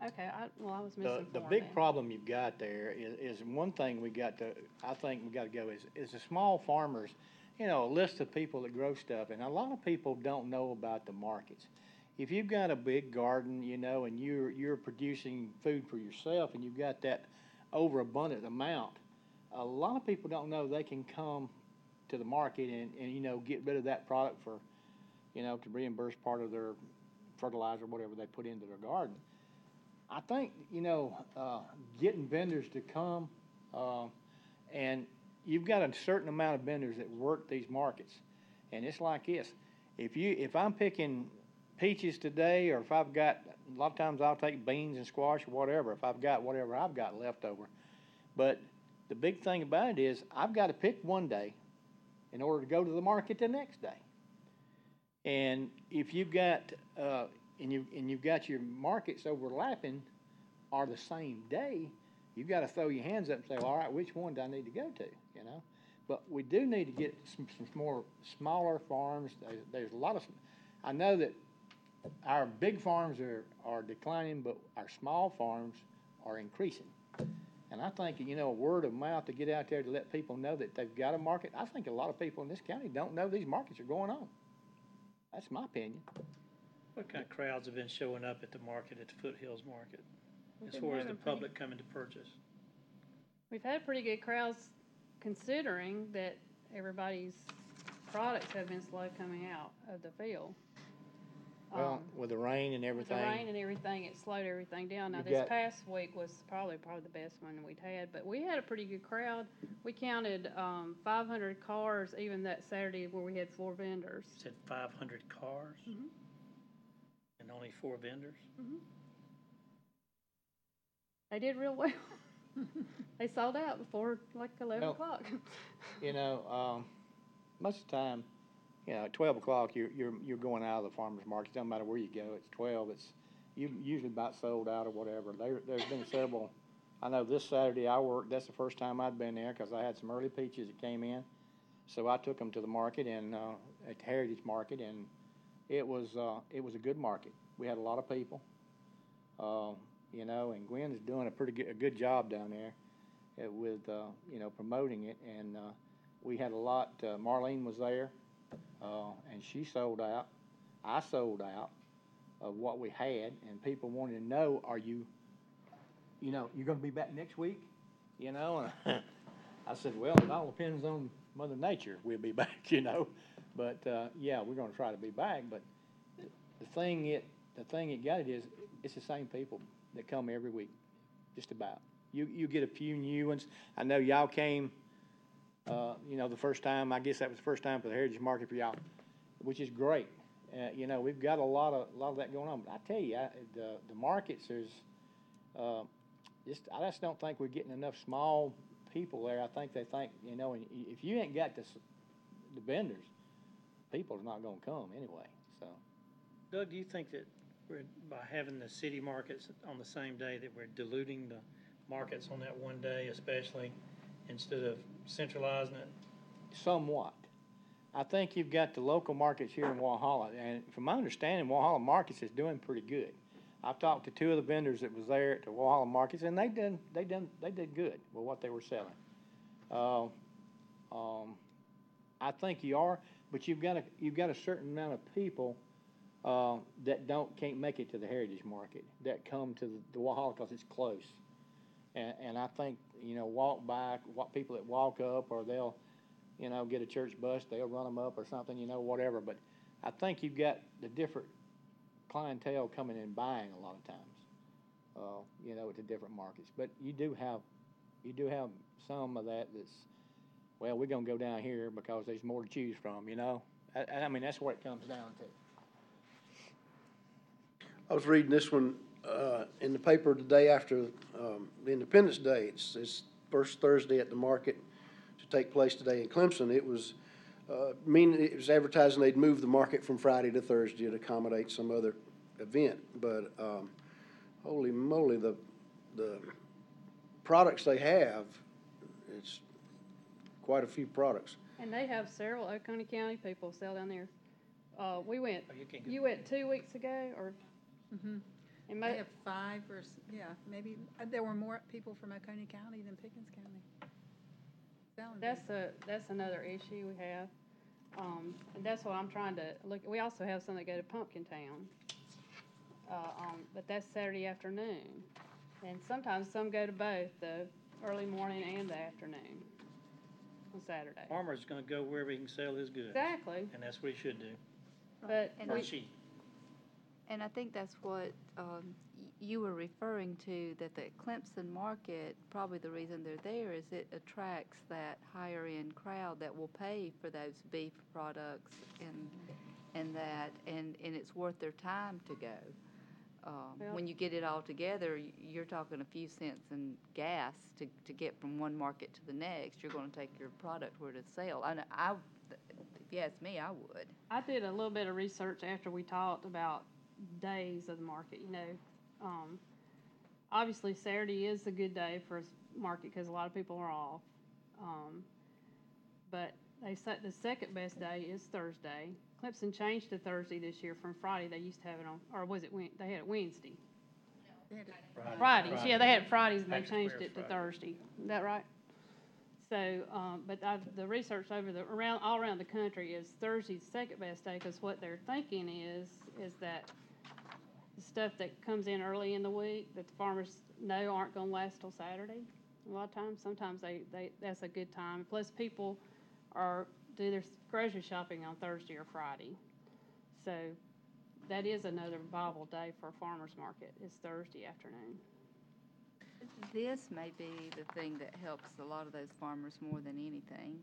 Okay, I was The misinformed big then. problem you've got there is one thing I think we got to go is the small farmers, you know, a list of people that grow stuff, and a lot of people don't know about the markets. If you've got a big garden, you know, and you're producing food for yourself, and you've got that overabundant amount, a lot of people don't know they can come to the market and you know, get rid of that product for, you know, to reimburse part of their fertilizer, whatever they put into their garden. I think, you know, getting vendors to come, and you've got a certain amount of vendors that work these markets. And it's like this, if I'm picking peaches today, or if I've got, a lot of times I'll take beans and squash or whatever, if I've got whatever I've got left over. But the big thing about it is I've got to pick one day in order to go to the market the next day. And if you've got, and you've got your markets overlapping or the same day, you've got to throw your hands up and say, well, all right, which one do I need to go to, you know? But we do need to get some more smaller farms. There's a lot of, I know that our big farms are declining, but our small farms are increasing. And I think, you know, word of mouth to get out there to let people know that they've got a market. I think a lot of people in this county don't know these markets are going on. That's my opinion. What kind of crowds have been showing up at the market, at the Foothills Market, We've as been far as the having pretty- public coming to purchase? We've had pretty good crowds considering that everybody's products have been slow coming out of the field. Well, with the rain and With the everything. rain and everything, it slowed everything down. Now, You this got- past week was probably the best one we'd had, but we had a pretty good crowd. We counted 500 cars even that Saturday where we had 4 vendors. You said 500 cars? Mhm. And only 4 vendors? They did real well. They sold out before like 11 Well, o'clock. You know, most of the time, you know, at 12 o'clock, you're going out of the farmer's market. Doesn't matter where you go. It's 12. You usually about sold out or whatever. There's been several. I know this Saturday I worked. That's the first time I'd been there because I had some early peaches that came in. So I took them to the market and at the Heritage Market, and it was a good market. We had a lot of people. You know, and Gwen's doing a good job down there with you know, promoting it. And we had a lot. Marlene was there, and she sold out. I sold out of what we had, and people wanted to know, are you know, you're going to be back next week? You know, and I said, well, it all depends on Mother Nature. We'll be back, you know. But yeah, we're going to try to be back. But the thing it got it is, it's the same people that come every week, just about. You get a few new ones. I know y'all came, you know, the first time. I guess that was the first time for the Heritage Market for y'all, which is great. You know, we've got a lot of that going on. But I tell you, the markets is I just don't think we're getting enough small people there. I think they think, you know, and if you ain't got the vendors, people are not going to come anyway. So, Doug, do you think that by having the city markets on the same day, that we're diluting the markets on that one day especially, instead of centralizing it? somewhat. I think you've got the local markets here in Walhalla, and from my understanding, Walhalla Markets is doing pretty good. I've talked to 2 of the vendors that was there at the Walhalla Markets, and they did good with what they were selling. I think you are, but you've got a certain amount of people that can't make it to the Heritage Market, that come to the Walhalla because it's close. And I think, walk by, people that walk up, or they'll, get a church bus, they'll run them up or something, whatever. But I think you've got the different clientele coming in buying a lot of times, at the different markets. But you do have some of that that's, well, we're gonna go down here because there's more to choose from, I mean, that's what it comes down to. I was reading this one in the paper the day after the Independence Day. It's first Thursday at the market to take place today in Clemson. It was it was advertising they'd move the market from Friday to Thursday to accommodate some other event. But holy moly, the products they have, it's quite a few products. And they have several Oconee County people sell down there. We went, you can't go you went 2 weeks ago, or? Mhm. And They have 5 or, maybe, there were more people from Oconee County than Pickens County. selling there. that's another issue we have. And that's what I'm trying to look, we also have some that go to Pumpkin Town. But that's Saturday afternoon. And sometimes some go to both, the early morning and the afternoon on Saturday. Farmer's gonna go wherever he can sell his goods. Exactly, And that's what he should do. but And Or we, she. And I think that's what you were referring to, that the Clemson market, probably the reason they're there is it attracts that higher end crowd that will pay for those beef products and it's worth their time to go. When you get it all together, you're talking a few cents in gas to get from one market to the next. You're going to take your product where to sell. If you ask me, I would. I did a little bit of research after we talked about days of the market, obviously Saturday is a good day for a market because a lot of people are off. But they said the second best day is Thursday. Clemson changed to Thursday this year from Friday. They used to have it on, or was it they had it Wednesday? They had it- Fridays, yeah, they had Fridays and they Patrick changed Square it to Friday. Thursday. Is that right? So, but the research over all around the country is Thursday's second best day because what they're thinking is that the stuff that comes in early in the week that the farmers know aren't going to last till Saturday. A lot of times, sometimes that's a good time. Plus, people do their grocery shopping on Thursday or Friday, so that is another viable day for a farmer's market. Is Thursday afternoon. This may be the thing that helps a lot of those farmers more than anything,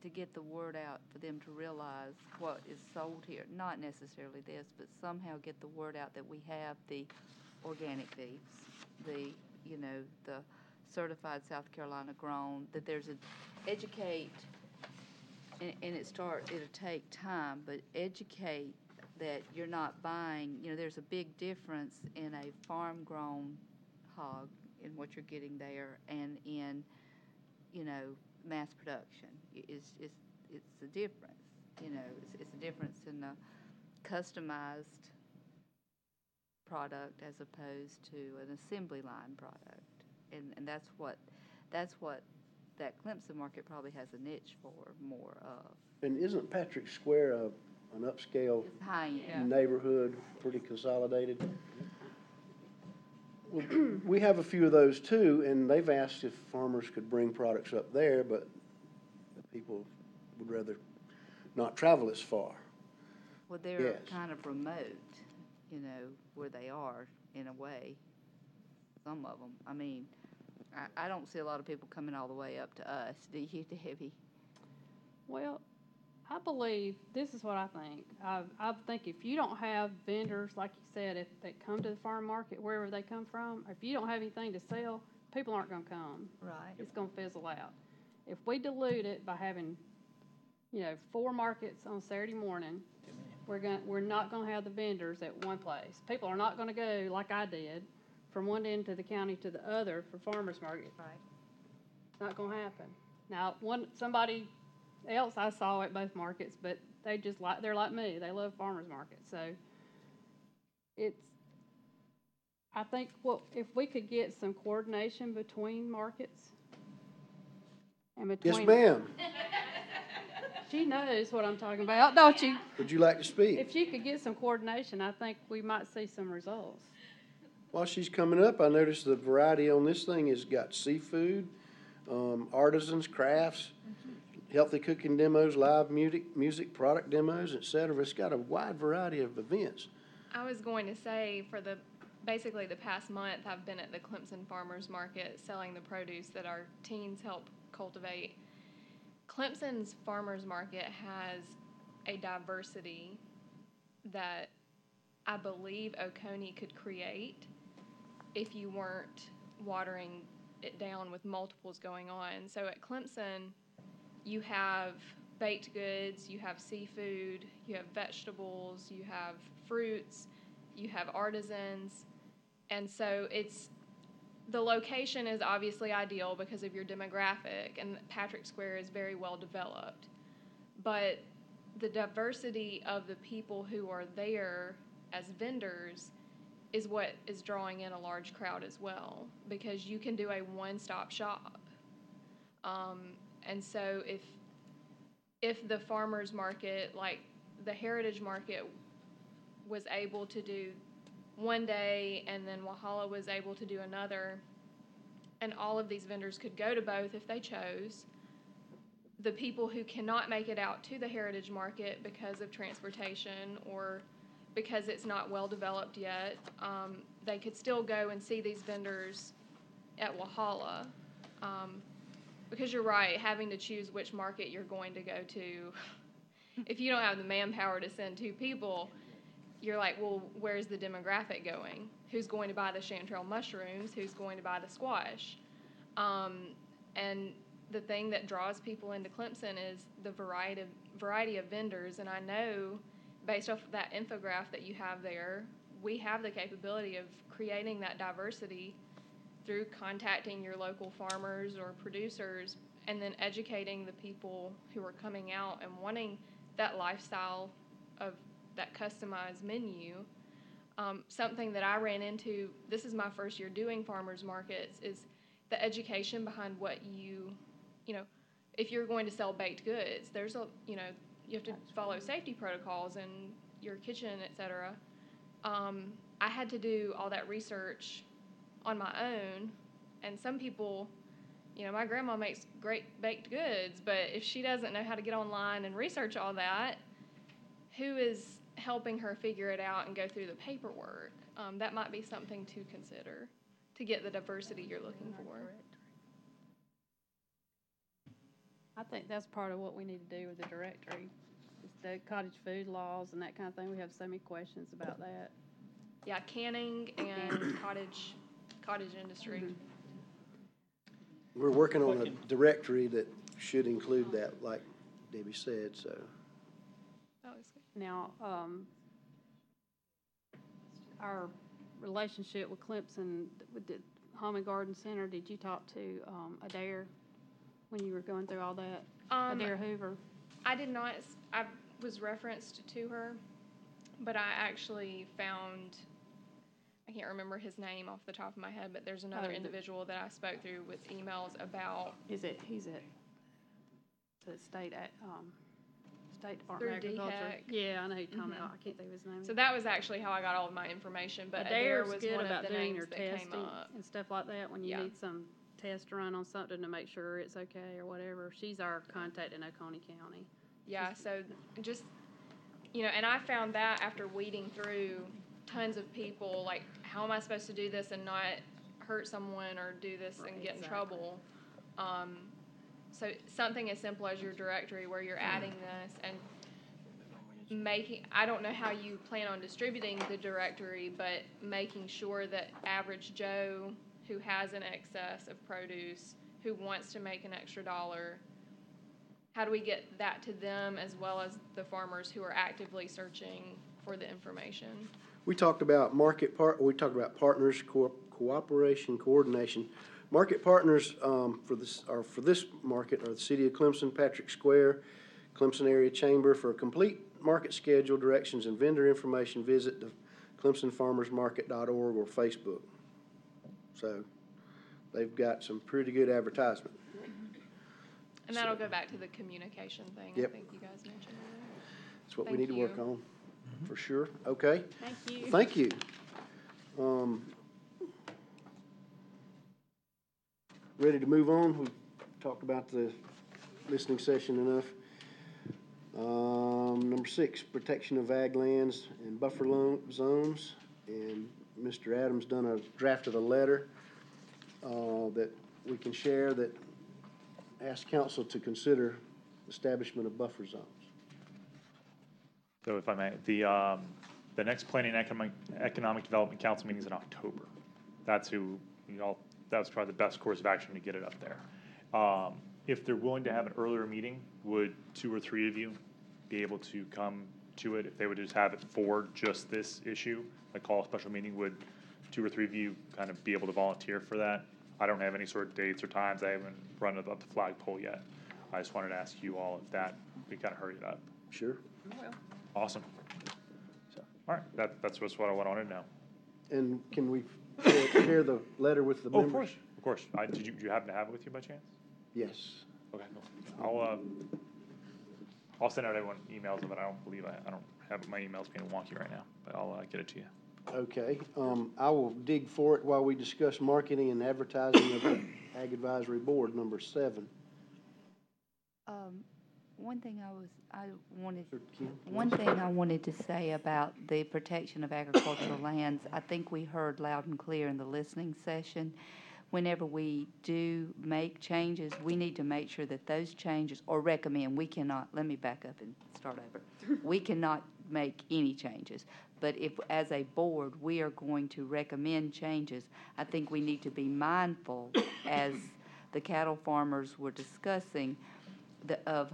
to get the word out for them to realize what is sold here. Not necessarily this, but somehow get the word out that we have the organic beefs, the certified South Carolina grown, that there's educate, and it'll take time, but educate that you're not buying, there's a big difference in a farm grown hog in what you're getting there and in, mass production. It's a difference, it's a difference in a customized product as opposed to an assembly line product. And that's what that Clemson market probably has a niche for more of. And isn't Patrick Square an upscale It's high end. neighborhood, pretty consolidated? Well, we have a few of those too, and they've asked if farmers could bring products up there, but people would rather not travel as far. Well, they're Yes. kind of remote, where they are in a way. Some of them. I mean, I don't see a lot of people coming all the way up to us. Do you, Debbie? Well, I believe, this is what I think. I think if you don't have vendors, like you said, that come to the farm market, wherever they come from, if you don't have anything to sell, people aren't going to come. Right. It's going to fizzle out. If we dilute it by having, 4 markets on Saturday morning, we're not going to have the vendors at one place. People are not going to go like I did from one end of the county to the other for farmers market. Right. It's not going to happen. Now, somebody else I saw at both markets, but they're like me. They love farmers markets. So I think if we could get some coordination between markets and between. Yes, ma'am. She knows what I'm talking about, don't you? Would you like to speak? If she could get some coordination, I think we might see some results. While she's coming up, I noticed the variety on this thing has got seafood, artisans, crafts, healthy cooking demos, live music, product demos, et cetera. It's got a wide variety of events. I was going to say, basically the past month, I've been at the Clemson Farmers Market selling the produce that our teens help cultivate. Clemson's Farmers Market has a diversity that I believe Oconee could create if you weren't watering it down with multiples going on. So at Clemson, you have baked goods, you have seafood, you have vegetables, you have fruits, you have artisans. And so the location is obviously ideal because of your demographic, and Patrick Square is very well developed. But the diversity of the people who are there as vendors is what is drawing in a large crowd as well, because you can do a one-stop shop. And so if the farmers market, like the Heritage Market, was able to do one day and then Walhalla was able to do another, and all of these vendors could go to both if they chose, the people who cannot make it out to the Heritage Market because of transportation or because it's not well developed yet, they could still go and see these vendors at Walhalla. Because you're right, having to choose which market you're going to go to, if you don't have the manpower to send two people, you're like, well, where's the demographic going? Who's going to buy the chanterelle mushrooms? Who's going to buy the squash? And the thing that draws people into Clemson is the variety of vendors. And I know, based off of that infographic that you have there, we have the capability of creating that diversity through contacting your local farmers or producers and then educating the people who are coming out and wanting that lifestyle of that customized menu. Something that I ran into, this is my first year doing farmers markets, is the education behind what you know, if you're going to sell baked goods, there's you have to follow safety protocols in your kitchen, et cetera. I had to do all that research on my own, and some people, my grandma makes great baked goods, but if she doesn't know how to get online and research all that, who is helping her figure it out and go through the paperwork? That might be something to consider to get the diversity you're looking for. I think that's part of what we need to do with the directory. It's the cottage food laws and that kind of thing. We have so many questions about that. Yeah, canning and cottage industry. Mm-hmm. We're working on a directory that should include that, like Debbie said, so. That was good. Now, our relationship with Clemson, with the Home and Garden Center, did you talk to Adair when you were going through all that? Adair Hoover? I did not. I was referenced to her, but I actually found, I can't remember his name off the top of my head, but there's another individual that I spoke through with emails about. He's at the state Department of Through Agriculture. DHEC. Yeah, I know who you're talking about. I can't think of his name. So that was actually how I got all of my information, but Adair was good one about of the doing names your that came testing up. and stuff like that when you Yeah. need some test run on something to make sure it's okay or whatever. She's our contact in Oconee County. Yeah, so just, and I found that after weeding through tons of people, like, how am I supposed to do this and not hurt someone or do this and get in trouble? So something as simple as your directory where you're adding this and I don't know how you plan on distributing the directory, but making sure that average Joe who has an excess of produce, who wants to make an extra $1, how do we get that to them as well as the farmers who are actively searching for the information? We talked about partners, cooperation, coordination. Market partners for this market are the City of Clemson, Patrick Square, Clemson Area Chamber. For a complete market schedule, directions, and vendor information, visit the clemsonfarmersmarket.org or Facebook. So they've got some pretty good advertisement. And that'll go back to the communication thing, I Yep. think you guys mentioned earlier. That's what we Thank need to work you. on, for sure. Okay, Thank you. thank you. Ready to move on? We talked about the listening session enough. Number 6, protection of ag lands and buffer zones. And Mr. Adams done a draft of a letter that we can share that asks council to consider establishment of buffer zones. So if I may, the next Planning and Economic Development Council meeting is in October. That's that's probably the best course of action to get it up there. If they're willing to have an earlier meeting, would 2 or 3 of you be able to come to it? If they would just have it for just this issue, like call a special meeting, would 2 or 3 of you kind of be able to volunteer for that? I don't have any sort of dates or times. I haven't run it up the flagpole yet. I just wanted to ask you all if we kind of hurry it up. Sure. Awesome. So, all right, that's just what I wanted to know. And can we share the letter with the members? Of course. Did you happen to have it with you by chance? Yes. Okay, cool. I'll send out everyone emails of it. I don't have my emails being wonky right now, but I'll get it to you. Okay, I will dig for it while we discuss marketing and advertising of the Ag Advisory Board, number 7. One thing I wanted to say about the protection of agricultural lands, I think we heard loud and clear in the listening session. Whenever we do make changes, we need to make sure that those changes, or recommend, let me back up and start over. We cannot make any changes, but if, as a board, we are going to recommend changes, I think we need to be mindful, as the cattle farmers were discussing, of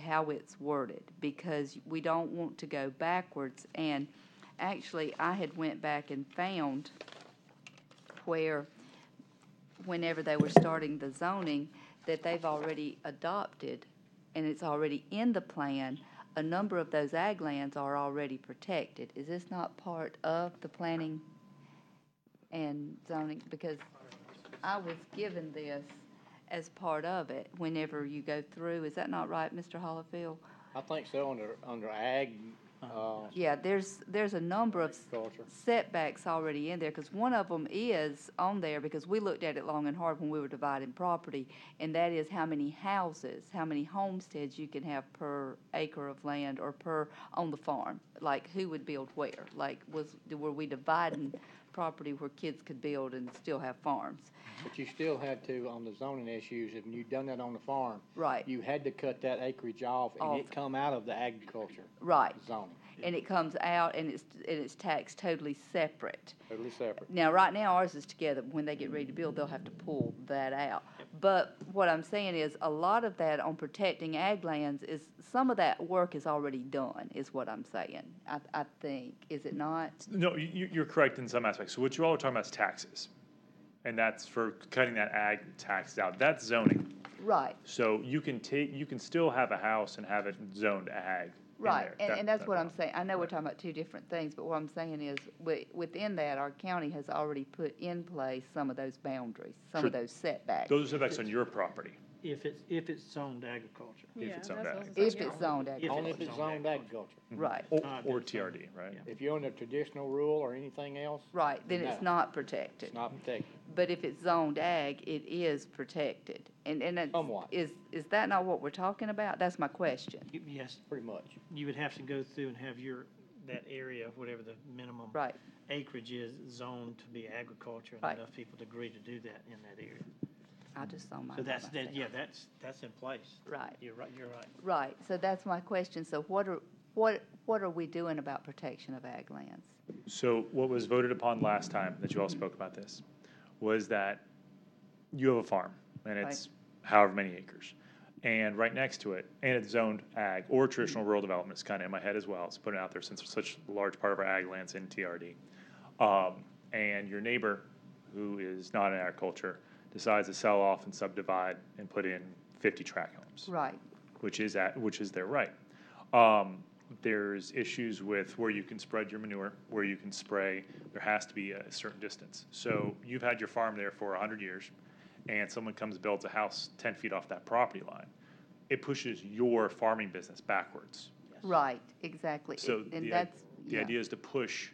how it's worded, because we don't want to go backwards. And actually, I had went back and found where, whenever they were starting the zoning, that they've already adopted, and it's already in the plan, a number of those ag lands are already protected. Is this not part of the planning and zoning? Because I was given this as part of it whenever you go through. Is that not right, Mr. Hollifield? I think so, under ag, Yeah, there's a number of culture. setbacks already in there, because one of them is on there, because we looked at it long and hard when we were dividing property, and that is how many houses, how many homesteads you can have per acre of land or on the farm. Like, who would build where? Like, were we dividing property where kids could build and still have farms? But you still had to, on the zoning issues, if you'd done that on the farm. Right. You had to cut that acreage off, and it come out of the agriculture Right. zoning, And it comes out, and it's taxed totally separate. totally separate. Now, right now, ours is together. When they get ready to build, they'll have to pull that out. But what I'm saying is, a lot of that on protecting ag lands some of that work is already done, is what I'm saying. I think, is it not? No, you're correct in some aspects. So what you all are talking about is taxes. And that's for cutting that ag tax out. That's zoning. Right, So you can still have a house and have it zoned ag. in right. there. And that's what I'm saying. I know we're talking about two different things, but what I'm saying is, within that, our county has already put in place some of those boundaries, some of Sure. those setbacks. Those are setbacks on your property. If it's zoned agriculture. If it's zoned that's what I ag. was If saying. it's zoned If agriculture. Only if it's zoned agriculture. Right, Or TRD, right? If you're under traditional rule or anything else, right, then it's No. not protected. it's not protected. But if it's zoned ag, it is protected. And that's, Somewhat. is that not what we're talking about? That's my question. Yes, Pretty much. you would have to go through and have that area, whatever the minimum Right, acreage is, zoned to be agriculture, and Right. enough people to agree to do that in that area. I just saw mine. So by myself. that's in place. Right, You're right. right. So that's my question. So what are we doing about protection of ag lands? So what was voted upon last time that you all spoke about this was that you have a farm and it's however many acres. And right next to it, and it's zoned ag or traditional rural development, it's kind of in my head as well. It's putting it out there since it's such a large part of our ag lands in TRD. And your neighbor, who is not in agriculture, decides to sell off and subdivide and put in 50 tract homes. Right, Which is their right. There's issues with where you can spread your manure, where you can spray. There has to be a certain distance. So you've had your farm there for 100 years, and someone comes and builds a house 10 feet off that property line. it pushes your farming business backwards. Right, exactly. So And the, that's, the yeah, idea is to push,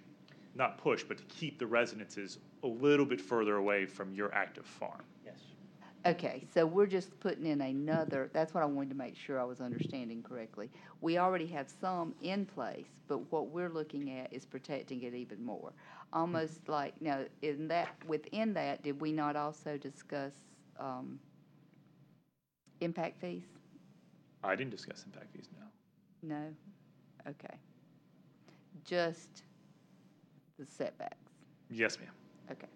not push, but to keep the residences a little bit further away from your active farm. Yes. okay, so we're just putting in another, that's what I wanted to make sure I was understanding correctly. We already have some in place, but what we're looking at is protecting it even more. Almost like, now, within that, did we not also discuss, impact fees? I didn't discuss impact fees now. No? Okay. Just the setbacks, Yes, ma'am. okay.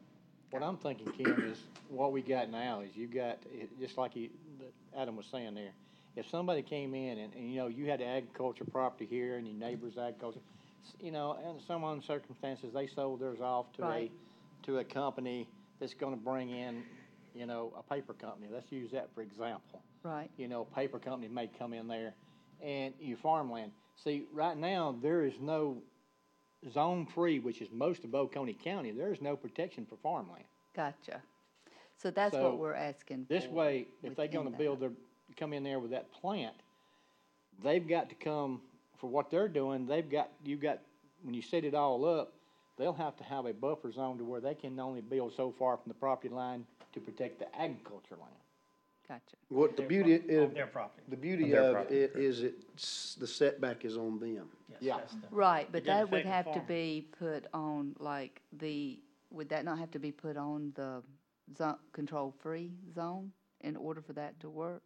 What I'm thinking, Kim, is what we got now is you got, just like Adam was saying there, if somebody came in and, you know, you had agriculture property here and your neighbor's agriculture, you know, and some other circumstances, they sold theirs off Right. to a company that's gonna bring in, you know, a paper company. Let's use that for example. Right, You know, paper company may come in there and your farmland. See, right now, there is no zone free, which is most of Oconee County, there is no protection for farmland. gotcha. So that's So, what we're asking for. This way, if they're within gonna that. build come in there with that plant, they've got to come, for what they're doing, when you set it all up, they'll have to have a buffer zone to where they can only build so far from the property line to protect the agriculture land. Gotcha. What the beauty, On their property. the beauty Their of property, it is the setback is on them. Yes, Yeah. that's the- Right, but It doesn't that would affect the have to farmer. be put on, like, would that not have to be put on the control-free zone in order for that to work?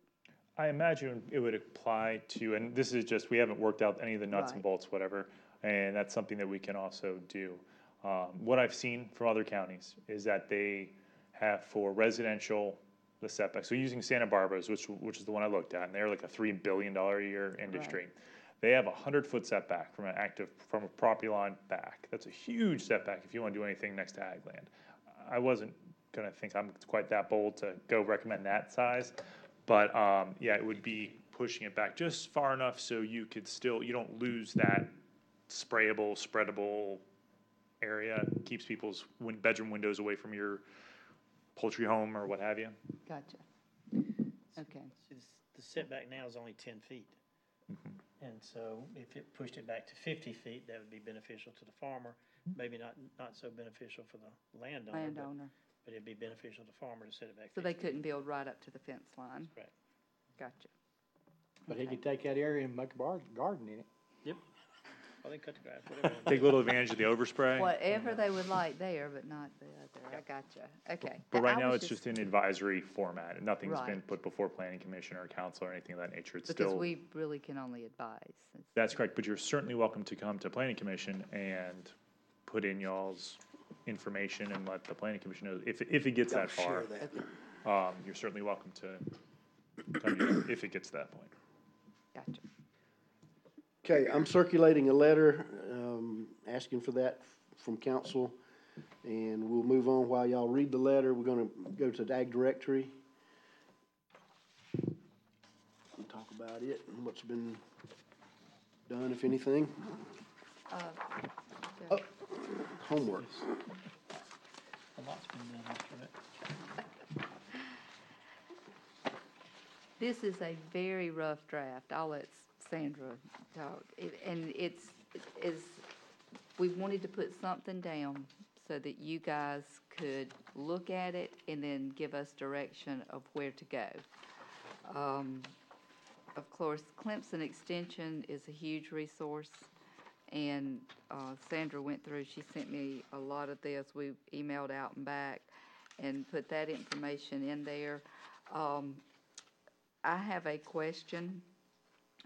I imagine it would apply to, and this is just, we haven't worked out any of the nuts and Right. bolts, whatever, and that's something that we can also do. What I've seen from other counties is that they have for residential, the setback, so using Santa Barbara's, which is the one I looked at, and they're like a $3 billion a year industry. They have a 100-foot setback from a property line back. That's a huge setback if you want to do anything next to ag land. I wasn't gonna think I'm quite that bold to go recommend that size, but, yeah, it would be pushing it back just far enough so you don't lose that sprayable, spreadable area. Keeps people's bedroom windows away from your poultry home or what have you. Gotcha. Okay, The setback now is only 10 feet. And so if it pushed it back to 50 feet, that would be beneficial to the farmer, maybe not so beneficial for the landowner. But it'd be beneficial to the farmer to set it back. so 50 they feet. couldn't build right up to the fence line? Correct. Gotcha. But he Okay. could take that area and make a garden in it. Well, they cut the grass, whatever. Take a little advantage of the overspray. Whatever they would like there, but not the other, I gotcha, okay. But right I now, was it's just in advisory format. Nothing's been Right. put before planning commission or council or anything of that nature. It's Because still, we really can only advise. that's correct, but you're certainly welcome to come to planning commission and put in y'all's information and let the planning commission know if it gets that far. Share that. You're certainly welcome to come here if it gets to that point. Gotcha. Okay, I'm circulating a letter, asking for that from council, and we'll move on while y'all read the letter. We're gonna go to the ag directory and talk about it and what's been done, if anything. Oh, homework. A lot's been done after that. This is a very rough draft. I'll let Sandra talk. We wanted to put something down so that you guys could look at it and then give us direction of where to go. Of course, Clemson Extension is a huge resource, and Sandra went through, she sent me a lot of this. We emailed out and back and put that information in there. I have a question.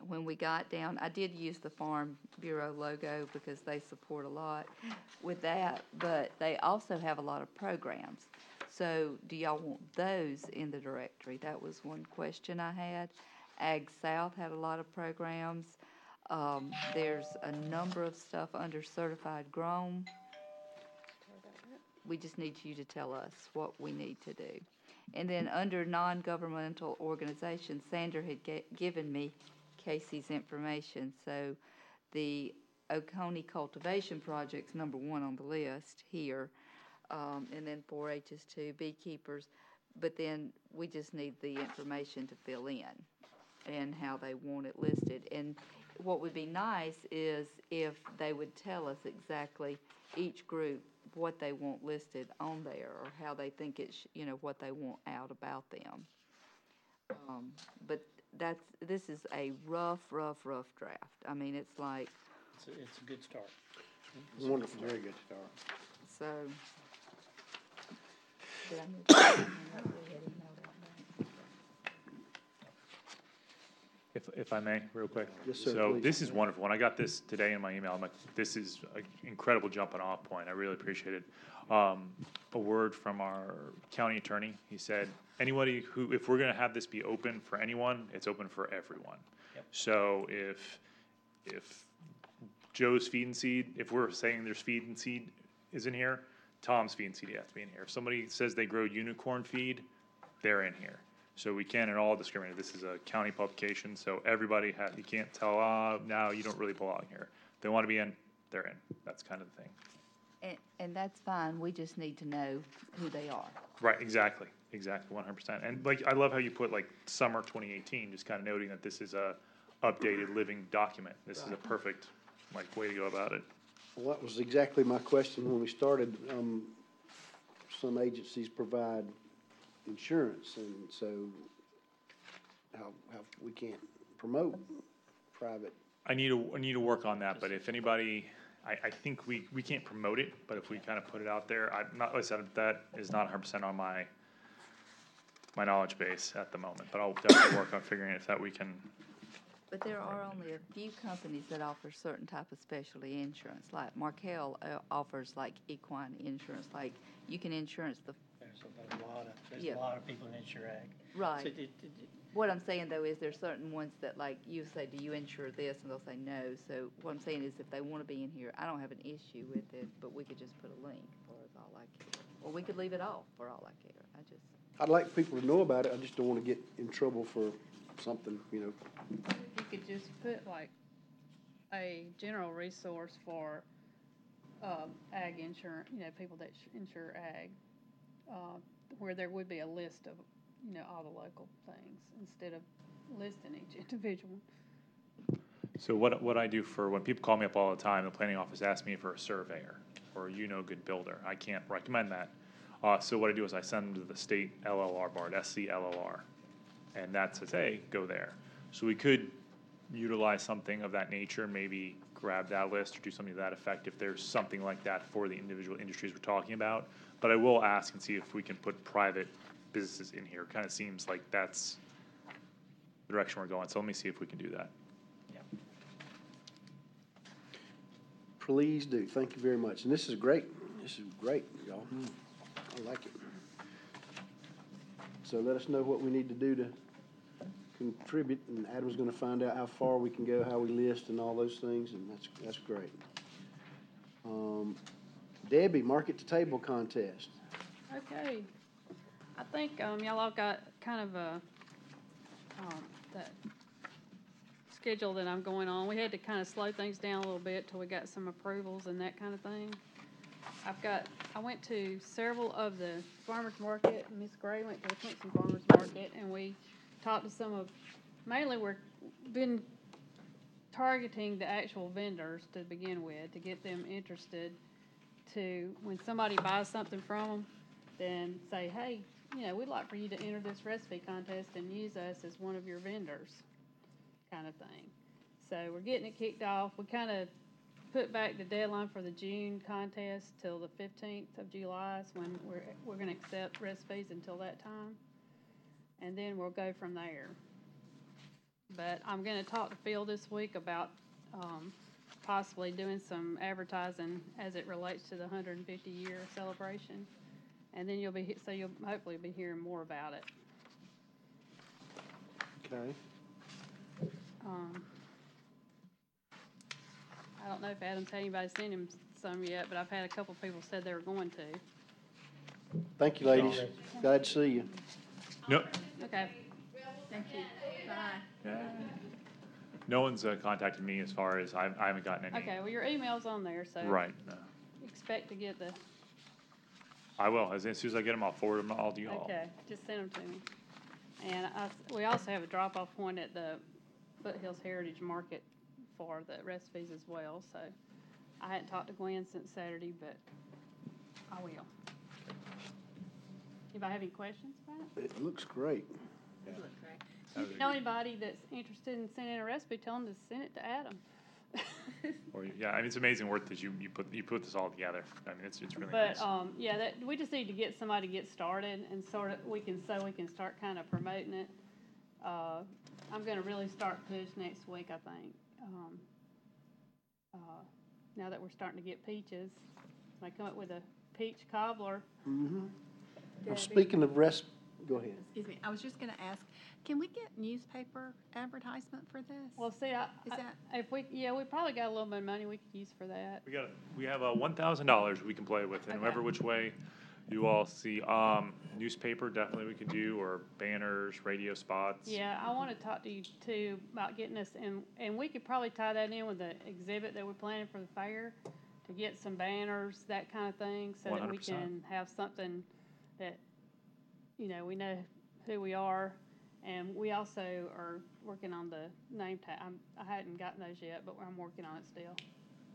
When we got down, I did use the Farm Bureau logo because they support a lot with that, but they also have a lot of programs. So do y'all want those in the directory? That was one question I had. Ag South had a lot of programs. There's a number of stuff under certified grown. We just need you to tell us what we need to do. And then under non-governmental organizations, Sandra had given me Casey's information. So the Oconee Cultivation Project's number one on the list here. And then 4-H is 2, beekeepers. But then we just need the information to fill in. and how they want it listed. And what would be nice is if they would tell us exactly each group what they want listed on there, or how they think what they want out about them. But this is a rough draft. I mean, it's like, It's a good start. Wonderful. Very good start. so. Did I move? I don't know if we had emailed out back. If I may, real quick. Yes, sir, So please. this is wonderful. When I got this today in my email, I'm like, this is an incredible jumping off point. I really appreciate it. A word from our county attorney. He said, anybody who, if we're gonna have this be open for anyone, it's open for everyone. Yep. So if Joe's Feed and Seed, if we're saying there's Feed and Seed is in here, Tom's Feed and Seed has to be in here. If somebody says they grow unicorn feed, they're in here. So we can't at all discriminate. This is a county publication, so everybody you can't tell, now you don't really belong here. They want to be in, they're in. That's kind of the thing. And that's fine, we just need to know who they are. Right, exactly, 100%. And like, I love how you put like summer 2018, just kind of noting that this is a updated living document. This is a perfect, like, way to go about it. Well, that was exactly my question when we started. Some agencies provide insurance, and so how we can't promote private. I need to work on that, but if anybody, I think we can't promote it, but if we kind of put it out there, like I said, that is not 100% on my knowledge base at the moment, but I'll definitely work on figuring if that we can. But there are only a few companies that offer certain type of specialty insurance, like Markel offers like equine insurance, like you can insurance the, There's Yeah. a lot of people in insure ag. right. So What I'm saying though is there's certain ones that like you say, do you insure this? And they'll say no. So what I'm saying is if they want to be in here, I don't have an issue with it, but we could just put a link for all I care. Or we could leave it off for all I care. I'd like people to know about it. I just don't want to get in trouble for something, You could just put like a general resource for, ag insurance, people that insure ag, where there would be a list of, all the local things instead of listing each individual. So what I do for, when people call me up all the time, the planning office asks me for a surveyor or good builder. I can't recommend that. So what I do is I send them to the state LLR board, SC LLR, and that says, hey, go there. So we could utilize something of that nature, maybe grab that list or do something to that effect if there's something like that for the individual industries we're talking about. But I will ask and see if we can put private businesses in here. Kind of seems like that's the direction we're going. So let me see if we can do that. Please do. Thank you very much. And this is great. This is great, y'all. I like it. So let us know what we need to do to contribute, and Adam's gonna find out how far we can go, how we list and all those things, and that's great. Debbie, Market to Table Contest. Okay. I think, y'all all got kind of a, that schedule that I'm going on. We had to kind of slow things down a little bit till we got some approvals and that kind of thing. I went to several of the farmers market. Miss Gray went to the Clemson Farmers Market, and we talked to mainly we've been targeting the actual vendors to begin with, to get them interested to, when somebody buys something from them, then say, hey, we'd like for you to enter this recipe contest and use us as one of your vendors, kind of thing. So we're getting it kicked off. We kind of put back the deadline for the June contest till the 15th of July is when we're going to accept recipes until that time. And then we'll go from there. But I'm going to talk to Phil this week about possibly doing some advertising as it relates to the 150-year celebration. And then you'll hopefully be hearing more about it. Okay. I don't know if Adam's had anybody send him some yet, but I've had a couple people said they were going to. Thank you, ladies. Glad to see you. No, Okay. Thank you. Bye. no one's contacted me as far as I haven't gotten any. Okay, well, your email's on there, so. Right. Expect to get the, I will. As soon as I get them, I'll forward them all to you all. okay, just send them to me. And we also have a drop-off point at the Foothills Heritage Market for the recipes as well, so I hadn't talked to Gwen since Saturday, but I will. Anybody have any questions about it? It looks great. If you know anybody that's interested in sending a recipe, tell them to send it to Adam. Or, yeah, I mean, it's amazing work that you put this all together. I mean, it's really But, nice. yeah, we just need to get somebody to get started and so we can start kind of promoting it. I'm gonna really start push next week, I think. Now that we're starting to get peaches, I come up with a peach cobbler. Mm-hmm. Well, Debbie. speaking of go ahead. Excuse me, I was just gonna ask, can we get newspaper advertisement for this? Well, see, Is that- we probably got a little bit of money we could use for that. We have $1,000 we can play with, and Okay. whoever which way you all see. Newspaper definitely we could do, or banners, radio spots. Yeah, I want to talk to you too about getting us, and we could probably tie that in with the exhibit that we're planning for the fair to get some banners, that kind of thing, so that we 100%. can have something that, we know who we are. And we also are working on the name tag. I hadn't gotten those yet, but I'm working on it still.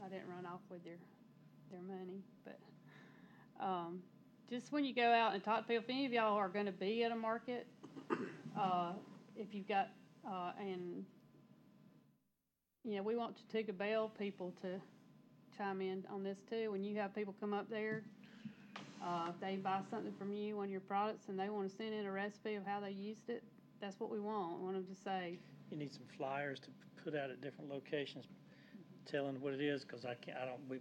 I didn't run off with their money, but, just when you go out and talk to people, if any of y'all are gonna be at a market, if you've got, we want Chattooga Bell people to chime in on this too. When you have people come up there, if they buy something from you, one of your products, and they wanna send in a recipe of how they used it, that's what we want. We want them to say, You need some flyers to put out at different locations telling what it is, because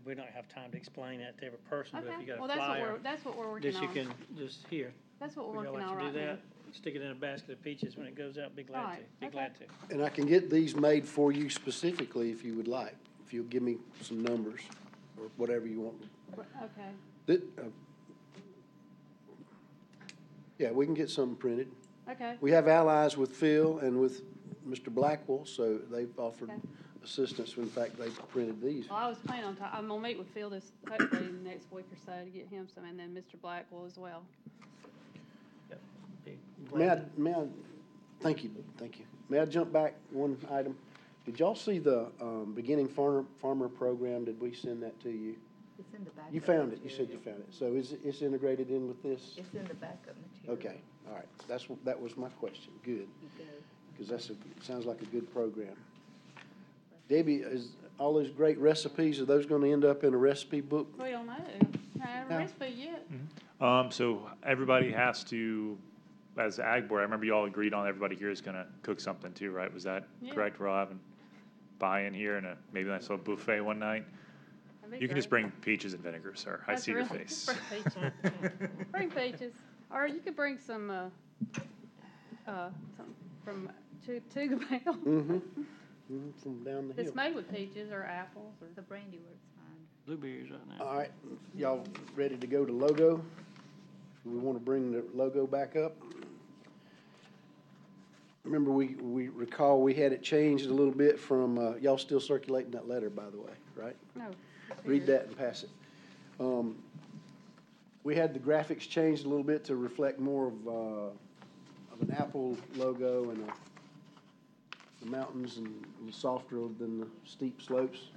we don't have time to explain that to every person, but if okay, you got well, a flyer, that's what we're working that you on. can just hear. That's what we're Would y'all working like on to right do now. that? Stick it in a basket of peaches when it goes out, be glad to, Right, be okay. glad to. And I can get these made for you specifically if you would like, if you'll give me some numbers or whatever you want. Okay, Yeah, we can get something printed. okay, We have allies with Phil and with Mr. Blackwell, so they've offered Okay. assistance. In fact, they printed these. well, I was planning on, I'm gonna meet with Phil hopefully next week or so to get him some, and then Mr. Blackwell as well. Be May I, glad thank you. May I jump back one item? Did y'all see the, beginning farmer program? Did we send that to you? It's in the backup. You found it, you material. said you found it. So it's integrated in with this? It's in the backup material. Okay, all right. That was my question. Good. Good. Because it sounds like a good program. Debbie, is all those great recipes, are those gonna end up in a recipe book? We don't know, I haven't No. recipe yet. So everybody has to, as the ag board, I remember you all agreed on everybody here is gonna cook something too, right? Was that Yeah. correct? We're all having buy-in here and maybe a nice little buffet one night. That'd be You can just great. bring peaches and vinegar, sir. I That's see your really- face. Bring peaches. Bring peaches, or you could bring some from Chattooga Bell. Mm-hmm. From down the hill. That's made with peaches or apples or. The brandy works fine. blueberries right now. All right, y'all ready to go to logo? We want to bring the logo back up. Remember, we recall we had it changed a little bit from, y'all still circulating that letter, by the way, right? No. Read that and pass it. We had the graphics changed a little bit to reflect more of an apple logo and the mountains and softer than the steep slopes.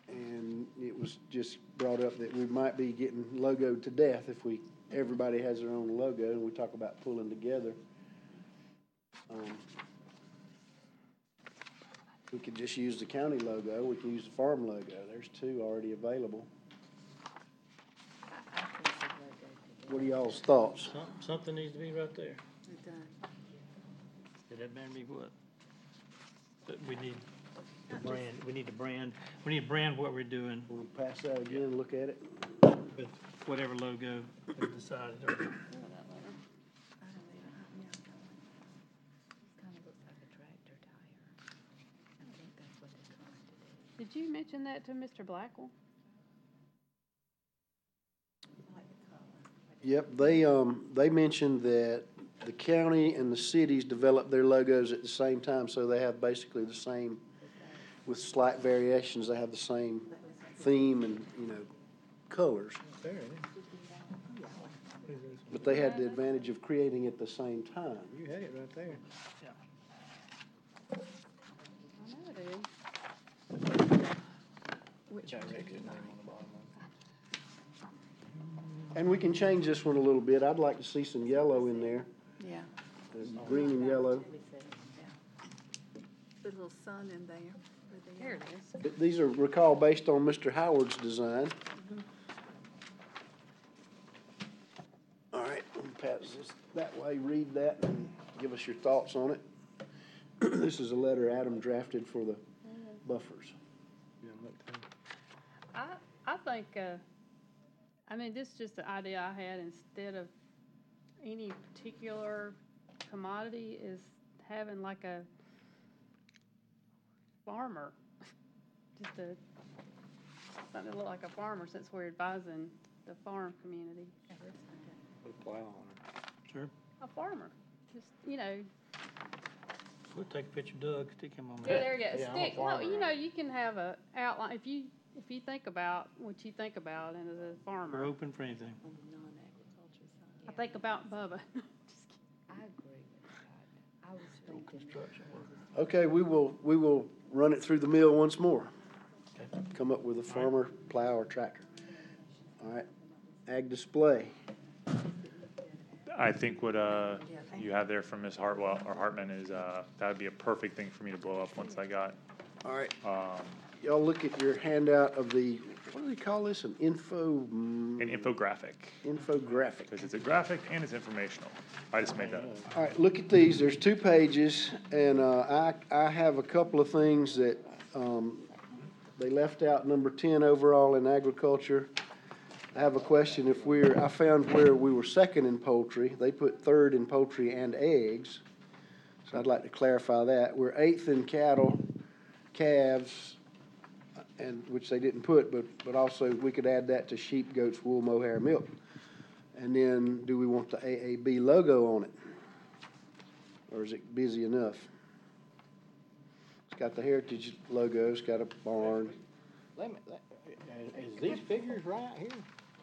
And it was just brought up that we might be getting logoed to death if everybody has their own logo, and we talk about pulling together. We could just use the county logo, we can use the farm logo, there's two already available. I think the logo together. What are y'all's thoughts? Something needs to be right there. It does. It doesn't matter to me what. But we need the brand, we need to brand what we're doing We'll pass that again and look at it. with whatever logo we decided. I don't even, yeah. This kind of looks like a tractor tire. I think that's what they're trying to do. Did you mention that to Mr. Blackwell? I like the color. Yep, they mentioned that the county and the cities developed their logos at the same time, so they have basically the same, with slight variations, they have the same theme and, colors. There it is. but they had the advantage of creating at the same time. You had it right there. I know it is. Which Got one? Rex's name on the bottom of And we can change this one a little bit. I'd like to see some yellow in there, Yeah, green and yellow. put a little sun in there. Here it is. These are, recall, based on Mr. Howard's design. All right, let me pass this that way, read that, and give us your thoughts on it. This is a letter Adam drafted for the buffers. I think, I mean, this is just the idea I had, instead of any particular commodity, is having like a farmer. Just something that look like a farmer, since we're advising the farm community. Put a plow on it. Sure. A farmer, just, you know, We'll take a picture of Doug, stick him on yeah, there. there you go, Yeah, I'm a stick, no, farmer. you know, you can have a outline, if you think about what you think about and as a We're farmer. open for anything. On the non-agriculture side. I think about Bubba. Just kidding. I agree with that. I was thinking. construction work. Okay, we will run it through the mill once more. Come up with a farmer, plow, or tractor. All right, ag display. I think what, you have there from Ms. Hartwell, or Hartman is, that would be a perfect thing for me to blow up once I got, All right, um, y'all look at your handout of the, what do they call this, an an infographic. infographic. Because it's a graphic and it's informational. I just made that up. All right, look at these, there's 2 pages, and I have a couple of things that they left out, number 10 overall in agriculture. I have a question, I found where we were second in poultry, they put third in poultry and eggs, so I'd like to clarify that. We're 8th in cattle, calves, and, which they didn't put, but also we could add that to sheep, goats, wool, mohair, milk. And then, do we want the AAB logo on it? Or is it busy enough? It's got the heritage logo, it's got a barn. Is these figures right here?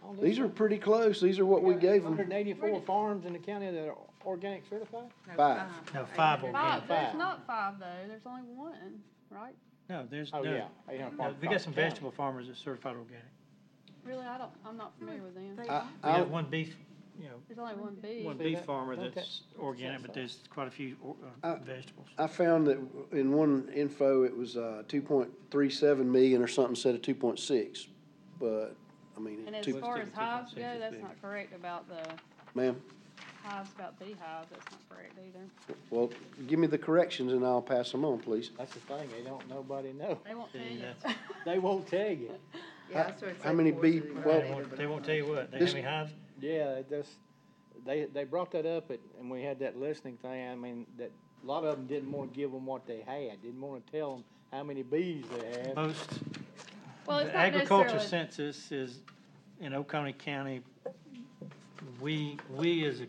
on this These are one? pretty close, these are what we gave them. 184 farms in the county that are organic certified? 5. No, 5 Five, organic. there's not 5 though, there's only 1, right? No, there's, Oh, no. yeah. 800 No, farms we got across some the county. vegetable farmers that certified organic. Really, I'm not familiar with them. We have one beef, There's only one bee. one See beef that? farmer Okay. that's organic, but there's quite a few vegetables. I found that in one info, it was 2.37 million or something instead of 2.6, but, I mean, And as 2, far as Two hives point go, six that's is not correct about the ma'am, hives, about beehives, that's not correct either. well, give me the corrections and I'll pass them on, please. That's the thing, nobody know. They won't tell See, you. that's- They won't tell you. Yeah, that's what it How said many for bee- the- well- They won't tell you what, they This- have any hives? Yeah, it just, they brought that up and we had that listening thing, I mean, that, a lot of them didn't wanna give them what they had, didn't wanna tell them how many bees they had. Most, Well, it's the not agriculture necessarily, census is, in Oconee County, we as a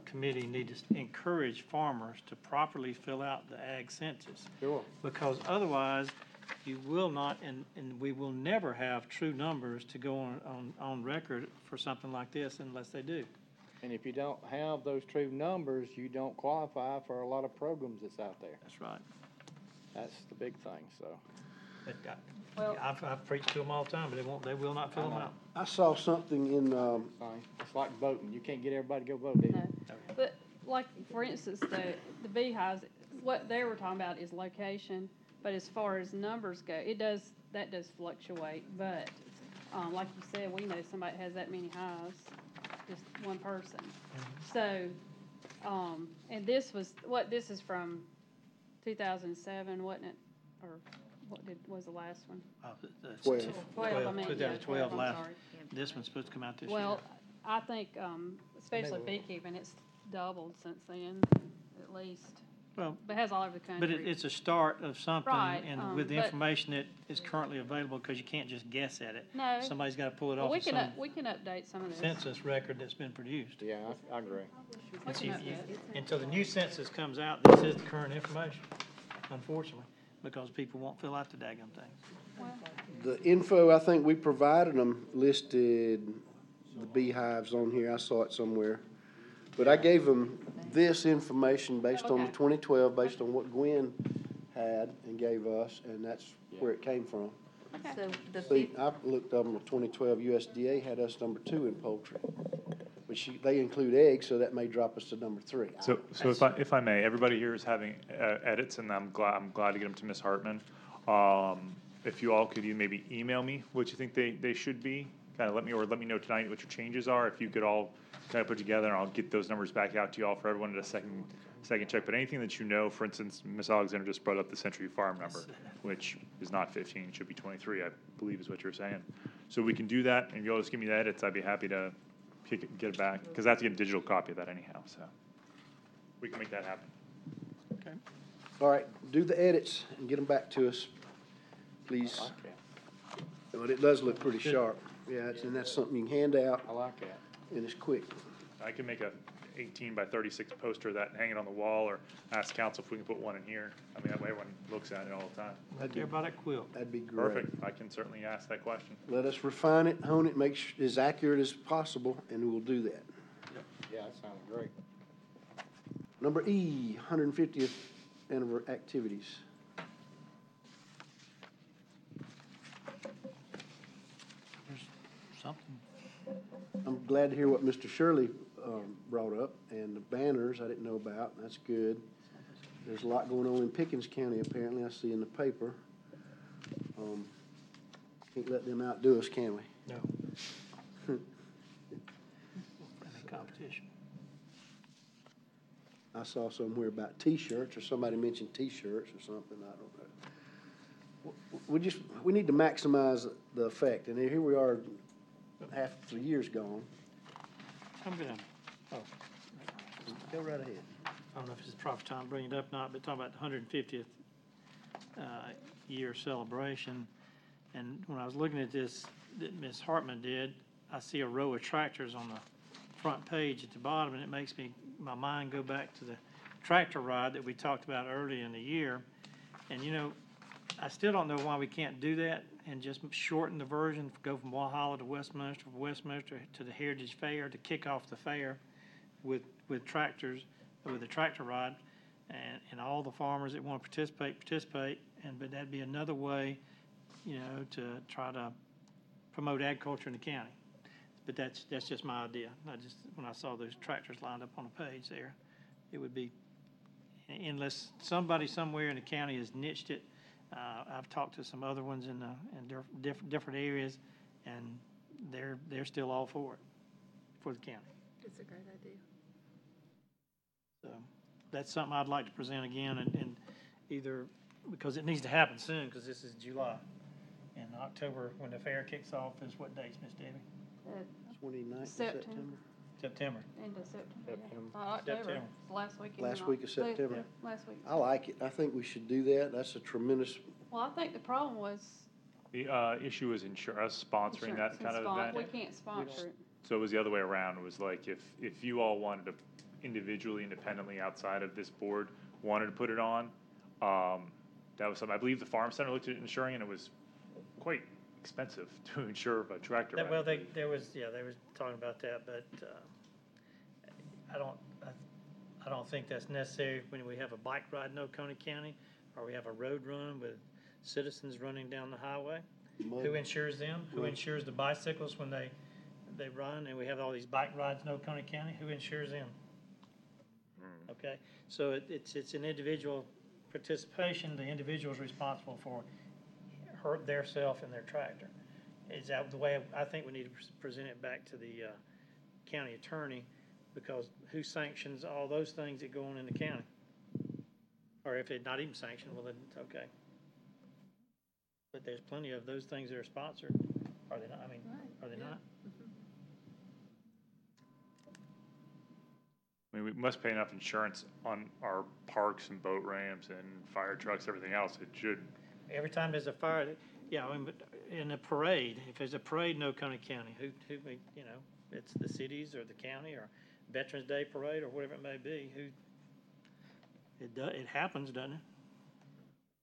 committee need to encourage farmers to properly fill out the ag census. Sure. Because otherwise, you will not, and we will never have true numbers to go on record for something like this unless they do. And if you don't have those true numbers, you don't qualify for a lot of programs that's out there. That's right. That's the big thing, so. But Well- I've preached to them all the time, but they will not fill them out. I saw something in, Fine. It's like voting. You can't get everybody to go vote, do you? no. But like, for instance, the beehives, what they were talking about is location, but as far as numbers go, that does fluctuate, but, like you said, we know somebody has that many hives, just one person. So, and this is from 2007, wasn't it? Or was the last one? 12. 12, I mean, yeah, 2012 I'm last. sorry. This one's supposed to come out this year. Well, I think, especially beekeeping, it's doubled since then, at least. Well, But it has all over the country. but it's a start of something, Right, and with the but- information that is currently available, because you can't just guess at it. No. Somebody's got to pull it Well, off we of can, some we can update some of this. census record that's been produced. Yeah, I agree. We But can you- update it. Until the new census comes out, this is the current information, unfortunately, because people won't fill out the daggum things. the info I think we provided them listed the beehives on here, I saw it somewhere. But I gave them this information based on the Okay. 2012, based on what Gwen had and gave us, and that's where it came from. So the See, I looked up on the 2012 USDA had us number 2 in poultry. But they include eggs, so that may drop us to number 3. So if I may, everybody here is having edits, and I'm glad to get them to Ms. Hartman. If you all could maybe email me what you think they should be, kind of let me know tonight what your changes are. If you could all kind of put together, and I'll get those numbers back out to you all for everyone at a second check. But anything that you know, for instance, Ms. Alexander just brought up the Century Farm number, which is not 15, it should be 23, I believe is what you're saying. So we can do that, and you'll just give me the edits. I'd be happy to get it back, because I have to get a digital copy of that anyhow, so we can make that happen. Okay. All right, do the edits and get them back to us, please. I like that. But it does look pretty sharp. Yeah, and that's something you can hand out, I like that. and it's quick. I can make a 18 by 36 poster that hang it on the wall, or ask council if we can put one in here. I mean, that way everyone looks at it all the time. Right there by that quilt. That'd be great. Perfect, I can certainly ask that question. Let us refine it, hone it, make it as accurate as possible, and we'll do that. Yeah, that sounds great. Number E, 150th anniversary activities. Something. I'm glad to hear what Mr. Shirley brought up, and the banners I didn't know about. That's good. There's a lot going on in Pickens County, apparently, I see in the paper. Can't let them outdo us, can we? No. Any competition. I saw somewhere about T-shirts, or somebody mentioned T-shirts or something, I don't know. We need to maximize the effect, and here we are, half the year's gone. I'm gonna, Go right ahead. I don't know if it's the proper time to bring it up or not, but talking about the 150th year celebration. And when I was looking at this, that Ms. Hartman did, I see a row of tractors on the front page at the bottom, and it makes my mind go back to the tractor ride that we talked about early in the year. And, you know, I still don't know why we can't do that and just shorten the version, go from Walhalla to Westminster, from Westminster to the Heritage Fair to kick off the fair with tractors, with a tractor ride, and all the farmers that want to participate, but that'd be another way, you know, to try to promote agriculture in the county. But that's just my idea. When I saw those tractors lined up on the page there, it would be, unless somebody somewhere in the county has niched it. I've talked to some other ones in different areas, and they're still all for it, for the county. It's a great idea. So that's something I'd like to present again, and either, because it needs to happen soon, because this is July. And October, when the fair kicks off, is what dates, Miss Debbie? 29th of September. September? September. End of September. September. October, September. last week. Last week of September. Last week. I like it. I think we should do that. That's a tremendous, Well, I think the problem was The issue is us sponsoring that insurance and kind of spon- We event. can't sponsor it. So it was the other way around. It was like if you all wanted to individually, independently, outside of this board, wanted to put it on, that was something. I believe the Farm Center looked at insuring, and it was quite expensive to insure a tractor ride. Well, they were talking about that, but I don't think that's necessary when we have a bike ride in Oconee County, or we have a road run with citizens running down the highway. Who insures them? Who insures the bicycles when they run? And we have all these bike rides in Oconee County. Who insures them? Okay, so it's an individual participation. The individual is responsible for their self and their tractor. Is that the way I think we need to present it back to the county attorney, because who sanctions all those things that go on in the county? Or if it's not even sanctioned, well, then it's okay. But there's plenty of those things that are sponsored. Are they not? I mean, are they not? I mean, we must pay enough insurance on our parks and boat ramps and fire trucks, everything else. It should. Every time there's a fire, yeah, I mean, but in a parade, if there's a parade in Oconee County, who, you know, it's the cities or the county or Veterans Day parade or whatever it may be, it happens, doesn't it?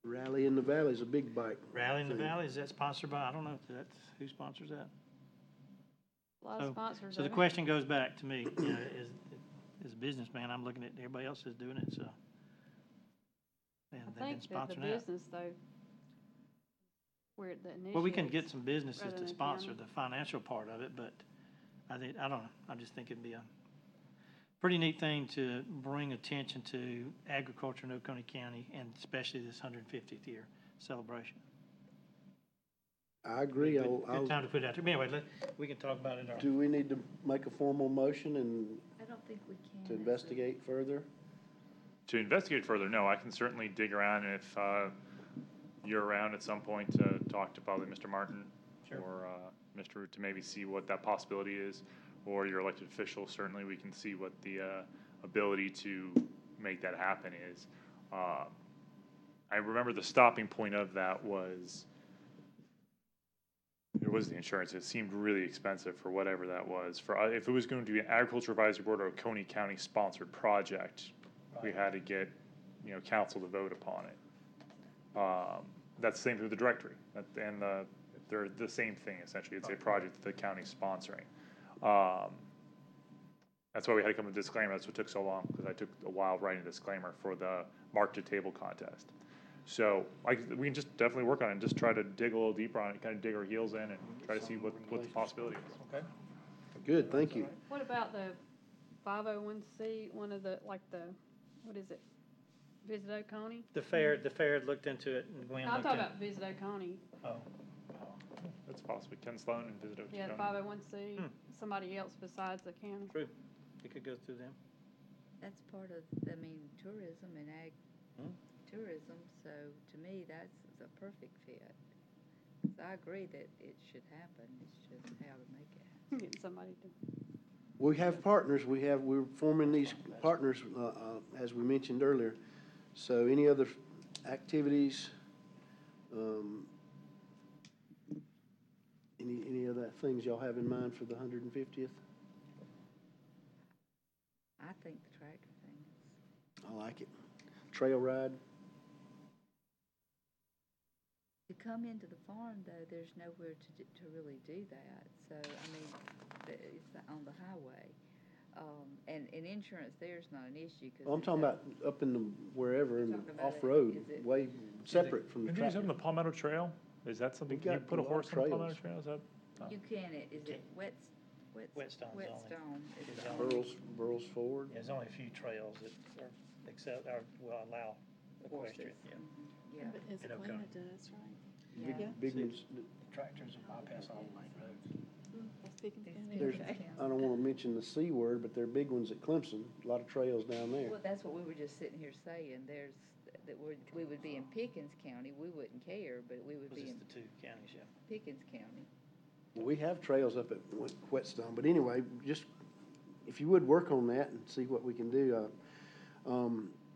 Rally in the Valley is a big bike. Rally in the Valley, is that sponsored by, I don't know if that's, who sponsors that? A lot of sponsors. So the of it. question goes back to me, you know, as a businessman, I'm looking at everybody else is doing it, so. And I they've been think that the sponsoring that. business though, where the initiates. Well, we can get some businesses rather to than sponsor county. the financial part of it, but I think, I don't know, I just think it'd be a pretty neat thing to bring attention to agriculture in Oconee County, and especially this 150th year celebration. I agree. Good time to put it out there. But anyway, we can talk about it. Do we need to make a formal motion and I don't think we can. to investigate further? To investigate further, no, I can certainly dig around, and if you're around at some point to talk to probably Mr. Martin Sure. or Mr. Root to maybe see what that possibility is, or your elected official, certainly we can see what the ability to make that happen is. I remember the stopping point of that was, it was the insurance. It seemed really expensive for whatever that was. For if it was going to be an Agriculture Advisory Board or a Coney County sponsored project, we had to get, council to vote upon it. That's the same with the directory, and they're the same thing essentially. It's a project that the county's sponsoring. That's why we had to come with a disclaimer. That's what took so long, because I took a while writing a disclaimer for the mark to table contest. So we can just definitely work on it and just try to dig a little deeper on it, kind of dig our heels in and try to see what the possibility is. Okay. Good, thank you. What about the 501c, one of the, what is it? Visit Oconee? The fair had looked into it, and Gwen I'm looked talking in. about Visit Oconee. Oh, That's possible. Ken Sloan and Visit Oconee Yeah, the County. 501c, somebody else besides the county. true. It could go through them. That's part of, tourism and ag tourism, so to me, that's a perfect fit. So I agree that it should happen, it's just how to make it happen. Getting somebody to, We have partners. We're forming these partners, as we mentioned earlier. So any other activities, any other things y'all have in mind for the 150th? I think the tractor thing is, I like it. Trail ride. to come into the farm though, there's nowhere to really do that. So, it's on the highway. And insurance there's not an issue, cause. Well, I'm there's talking no- about up in the, wherever, in You're talking the about it, off-road, is it- way separate from the Can you do something tractor. on the Palmetto Trail? Is that something, We've can you got put a a lot horse of on the Palmetto trails. Trail? Is that? You can, is it Whetstone's only. Whetstone is It's the only- only Burles Forward. There's only a few trails that are accept, or will allow equestrian, horses. yeah. Yeah, but is In it Oconee. does, right? yeah. Big ones. Tractors will bypass all the main roads. There's, I don't wanna mention the C word, but there are big ones at Clemson, a lot of trails down there. Well, that's what we were just sitting here saying, we would be in Pickens County, we wouldn't care, but we would Was be this in the two counties, yeah? Pickens County. We have trails up at Whetstone, but anyway, just, if you would work on that and see what we can do.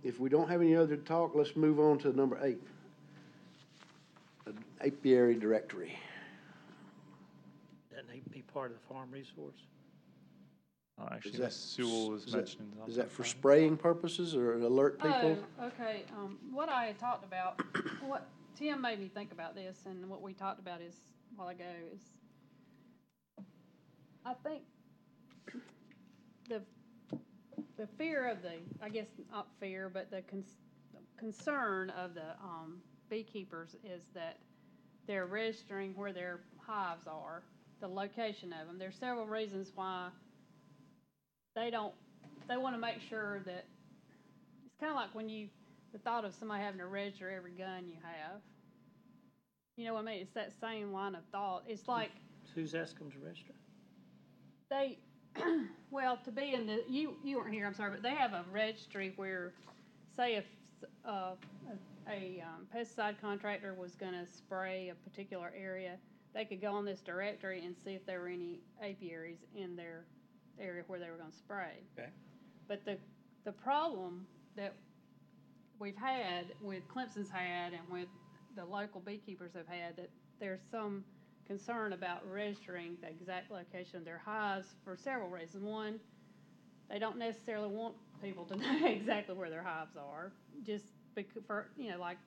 If we don't have any other talk, let's move on to number 8. Apiary directory. Doesn't it be part of the farm resource? Actually, Is that- Ms. Sewell was is that- mentioning. Is that for spraying purposes or alert people? Oh, okay, what I had talked about, what Tim made me think about this, and what we talked about is, a while ago, is, I think the fear of I guess not fear, but the concern of the, beekeepers is that they're registering where their hives are, the location of them. There's several reasons why they want to make sure that, it's kind of like when the thought of somebody having to register every gun you have. You know what I mean? It's that same line of thought. It's like Who's asking them to register? they, well, to be in the, you weren't here, I'm sorry, but they have a registry where, say if a pesticide contractor was going to spray a particular area, they could go on this directory and see if there were any apiaries in their area where they were going to spray. Okay. But the problem that we've had with Clemson's had and with the local beekeepers have had, that there's some concern about registering the exact location of their hives for several reasons. One, they don't necessarily want people to know exactly where their hives are, just for, like,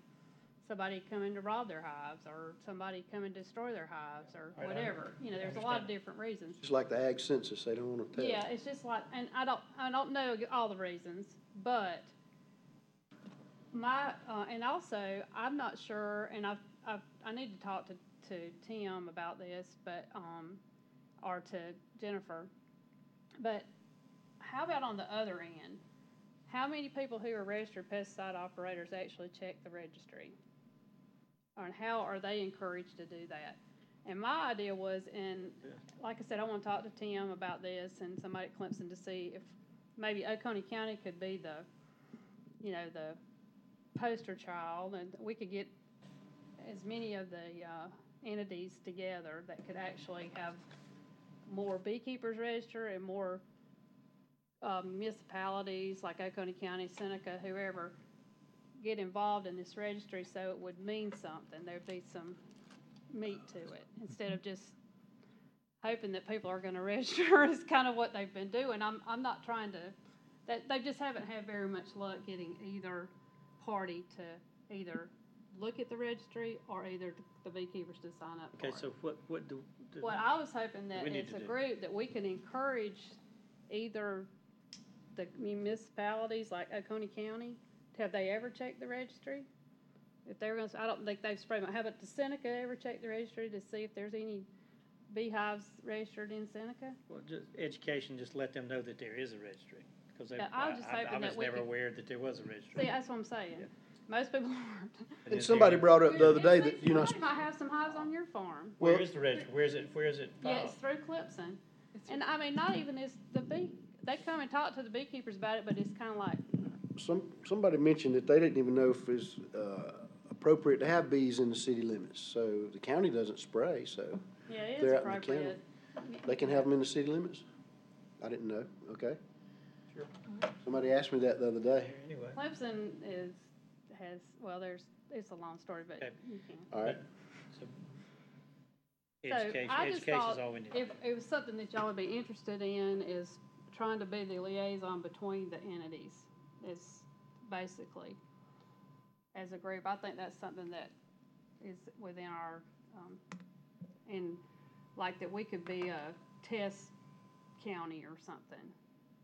somebody coming to rob their hives, or somebody coming to destroy their hives, or Right, I whatever. You know, there's a lot of different reasons. Just like the ag census, they don't want to tell. Yeah, it's just like, and I don't know all the reasons, but and also, I'm not sure, and I need to talk to Tim about this, but, or to Jennifer, but how about on the other end? How many people who are registered pesticide operators actually check the registry? And how are they encouraged to do that? And my idea was, and like I said, I want to talk to Tim about this and somebody at Clemson to see if maybe Oconee County could be the poster child, and we could get as many of the entities together that could actually have more beekeepers register and more municipalities like Oconee County, Seneca, whoever, get involved in this registry so it would mean something. There'd be some meat to it instead of just hoping that people are going to register is kind of what they've been doing. I'm not trying to, they just haven't had very much luck getting either party to either look at the registry or either the beekeepers to sign up for Okay, it. so what do? Well, I was hoping that we need as to a do? group that we can encourage either the municipalities like Oconee County, have they ever checked the registry? If they're gonna, I don't think they've sprayed them. Haven't the Seneca ever checked the registry to see if there's any beehives registered in Seneca? Well, just education, just let them know that there is a registry, because Yeah, I was just hoping I that was we never could- aware that there was a registry. See, that's what I'm saying. Yeah. Most people aren't. And somebody brought up the other day that, you know, You might have some hives on your farm. Where is the registry? Where is it Yeah, filed? it's through Clemson. And I mean, not even is they come and talk to the beekeepers about it, but it's kind of like, somebody mentioned that they didn't even know if it's appropriate to have bees in the city limits. So the county doesn't spray, so yeah, it is They're out in the appropriate. they can have them in the city limits. I didn't know, okay? Sure. Somebody asked me that the other day. Anyway, Clemson it's a long story, but Okay. you can. All right, so So I just education thought is all we need. if it was something that y'all would be interested in is trying to be the liaison between the entities is basically as a group. I think that's something that is within our, and like that we could be a test county or something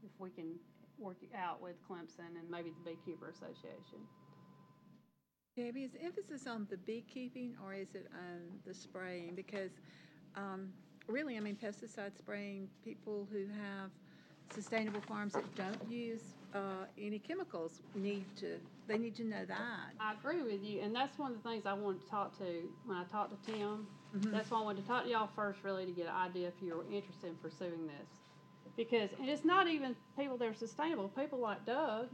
if we can work it out with Clemson and maybe the Beekeeper Association. Debbie, is the emphasis on the beekeeping or is it on the spraying? Because really, I mean, pesticide spraying, people who have sustainable farms that don't use any chemicals need to know that. I agree with you, and that's one of the things I wanted to talk to when I talked to Tim. Mhm. That's why I wanted to talk to y'all first, really, to get an idea if you were interested in pursuing this. Because, and it's not even people that are sustainable, people like Doug,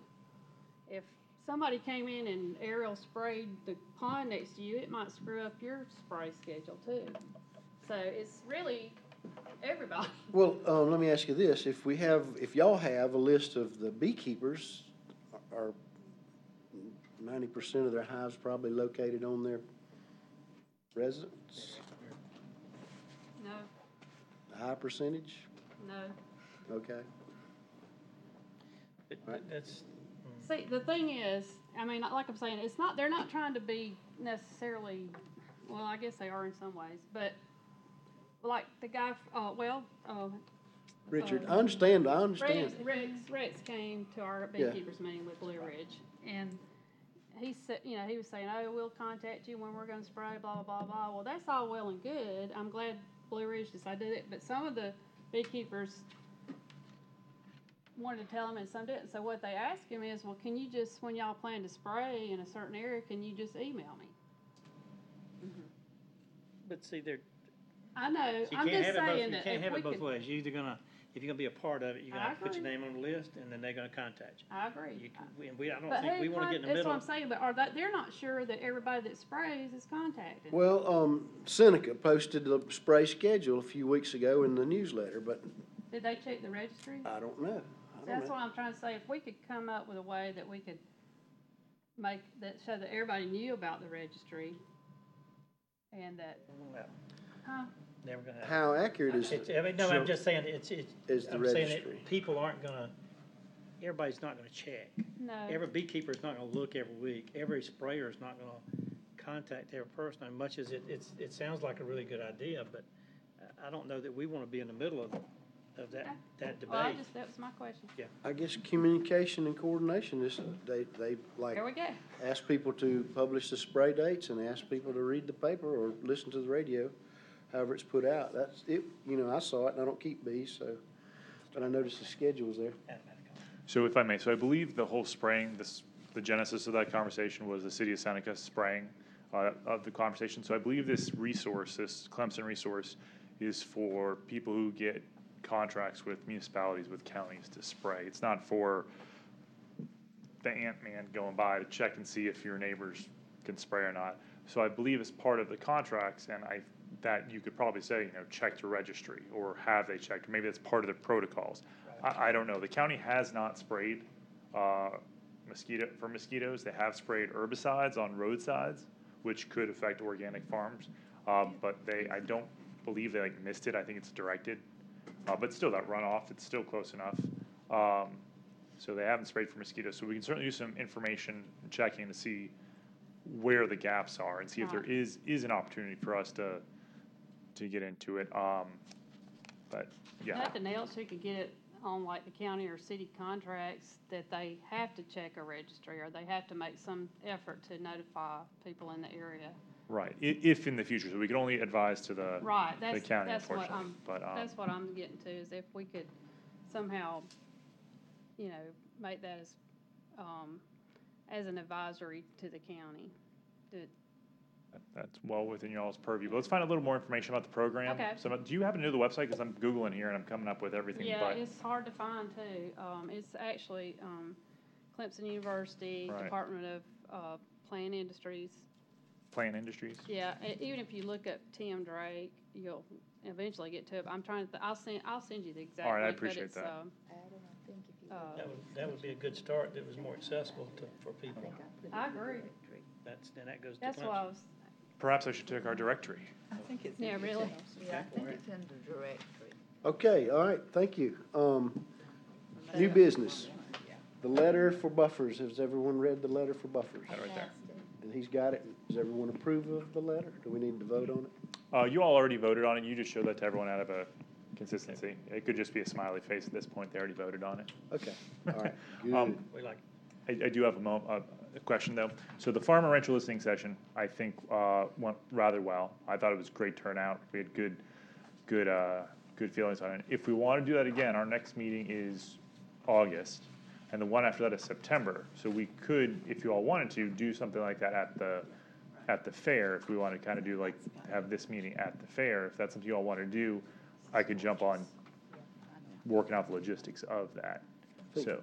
if somebody came in and Ariel sprayed the pond next to you, it might screw up your spray schedule too. So it's really everybody. well, let me ask you this, if y'all have a list of the beekeepers, are 90% of their hives probably located on their residence? No, A high percentage? no. Okay. That's, See, the thing is, I mean, like I'm saying, it's not, they're not trying to be necessarily, well, I guess they are in some ways, but like the guy, Richard, I understand. Rex came to our Yeah. beekeepers meeting with Blue Ridge, and he said, you know, he was saying, oh, we'll contact you when we're gonna spray, blah, blah, blah, blah. Well, that's all well and good. I'm glad Blue Ridge decided to do it, but some of the beekeepers wanted to tell him and some didn't. So what they asked him is, well, can you just, when y'all plan to spray in a certain area, can you just email me? but see, there, I know, you I'm can't just have it both, saying you that can't if have we it both could, ways. You're either gonna, if you're gonna be a part of it, you I gotta put your agree. name on the list, and then they're gonna contact you. I agree. You can, I don't But think, we wanna get in the that's middle. what I'm saying, but they're not sure that everybody that sprays is contacted. Well, Seneca posted the spray schedule a few weeks ago in the newsletter, but Did they check the registry? I don't know. That's what I'm trying to say, if we could come up with a way that we could make that, so that everybody knew about the registry and that, huh? Never gonna happen. How accurate is It's, I mean, no, I'm just saying, it's, is the I'm saying registry? that people aren't gonna, everybody's not gonna check. No. Every beekeeper's not gonna look every week, every sprayer's not gonna contact every person, as much as it sounds like a really good idea, but I don't know that we want to be in the middle of that Well, debate. that was my question. I guess communication and coordination is, they like There we go. ask people to publish the spray dates and ask people to read the paper or listen to the radio, however it's put out. That's it, I saw it and I don't keep bees, so, but I noticed the schedule's there. So if I may, so I believe the whole spraying, the genesis of that conversation was the city of Seneca spraying of the conversation. So I believe this resource, this Clemson resource, is for people who get contracts with municipalities, with counties to spray. It's not for the ant-man going by to check and see if your neighbors can spray or not. So I believe as part of the contracts, and that you could probably say, check your registry, or have they checked, or maybe that's part of the protocols. I don't know. The county has not sprayed mosquitoes. They have sprayed herbicides on roadsides, which could affect organic farms. But I don't believe they missed it. I think it's directed. But still, that runoff, it's still close enough. So they haven't sprayed for mosquitoes. So we can certainly use some information and checking to see where the gaps are and see if there is an opportunity for us to get into it. But yeah. Nothing else, you could get it on like the county or city contracts that they have to check a registry, or they have to make some effort to notify people in the area. Right, if in the future, so we can only advise to the Right, the county, that's what unfortunately. But that's what I'm getting to, is if we could somehow, make that as an advisory to the county. that's well within y'all's purview. But let's find a little more information about the program. Okay. So, do you happen to know the website? Because I'm Googling here and I'm coming up with everything. Yeah, but it's hard to find too. It's actually Clemson University, Right. Department of Plant Industries. Plant Industries. Yeah, even if you look up Tim Drake, you'll eventually get to it. I'm trying to, I'll send you the exact All right, I link, but appreciate it's, that. Adam, I think if you. That would be a good start, that was more accessible for people. I agree. Then that goes to That's why I Clemson. was, Perhaps I should check our directory. I think it's. yeah, really. Yeah, I think it's in the directory. Okay, all right, thank you. New business, the letter for buffers. Has everyone read the letter for buffers? That right there. And he's got it. Does everyone approve of the letter? Do we need to vote on it? You all already voted on it. You just showed that to everyone out of a consistency. It could just be a smiley face at this point. They already voted on it. Okay, all right, Um, good. We like, I do have a question though. So the farmer rancher listening session, I think, went rather well. I thought it was great turnout. We had good feelings on it. If we want to do that again, our next meeting is August, and the one after that is September. So we could, if you all wanted to, do something like that at the fair. If we want to kind of do have this meeting at the fair, if that's something you all want to do, I could jump on working out the logistics of that. So.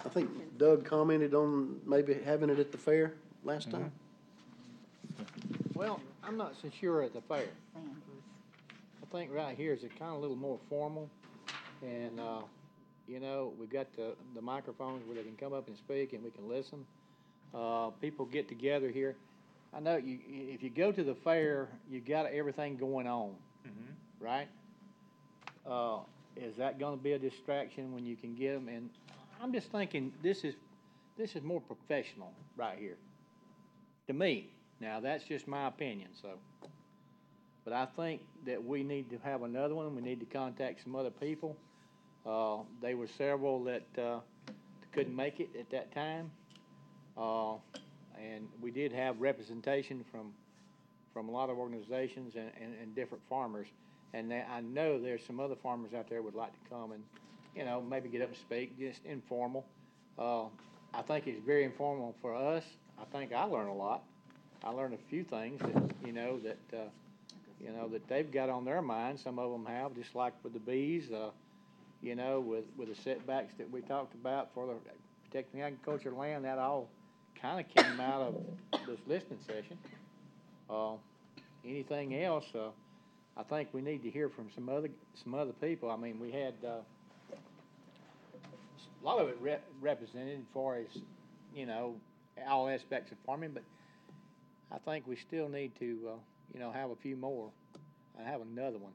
I think Doug commented on maybe having it at the fair last time. Well, I'm not so sure at the fair. I think right here is a kind of a little more formal, and, we got the microphones where they can come up and speak and we can listen. People get together here. I know if you go to the fair, you got everything going on, right? Is that gonna be a distraction when you can get them? And I'm just thinking, this is more professional right here, to me. Now, that's just my opinion, so. But I think that we need to have another one. We need to contact some other people. There were several that couldn't make it at that time. And we did have representation from a lot of organizations and different farmers. And I know there's some other farmers out there would like to come and, maybe get up and speak, just informal. I think it's very informal for us. I think I learn a lot. I learned a few things that, that they've got on their mind. Some of them have, just like with the bees, with the setbacks that we talked about for the protecting agricultural land. That all kind of came out of this listening session. Anything else? I think we need to hear from some other people. I mean, we had a lot of it represented as far as all aspects of farming, but I think we still need to have a few more and have another one.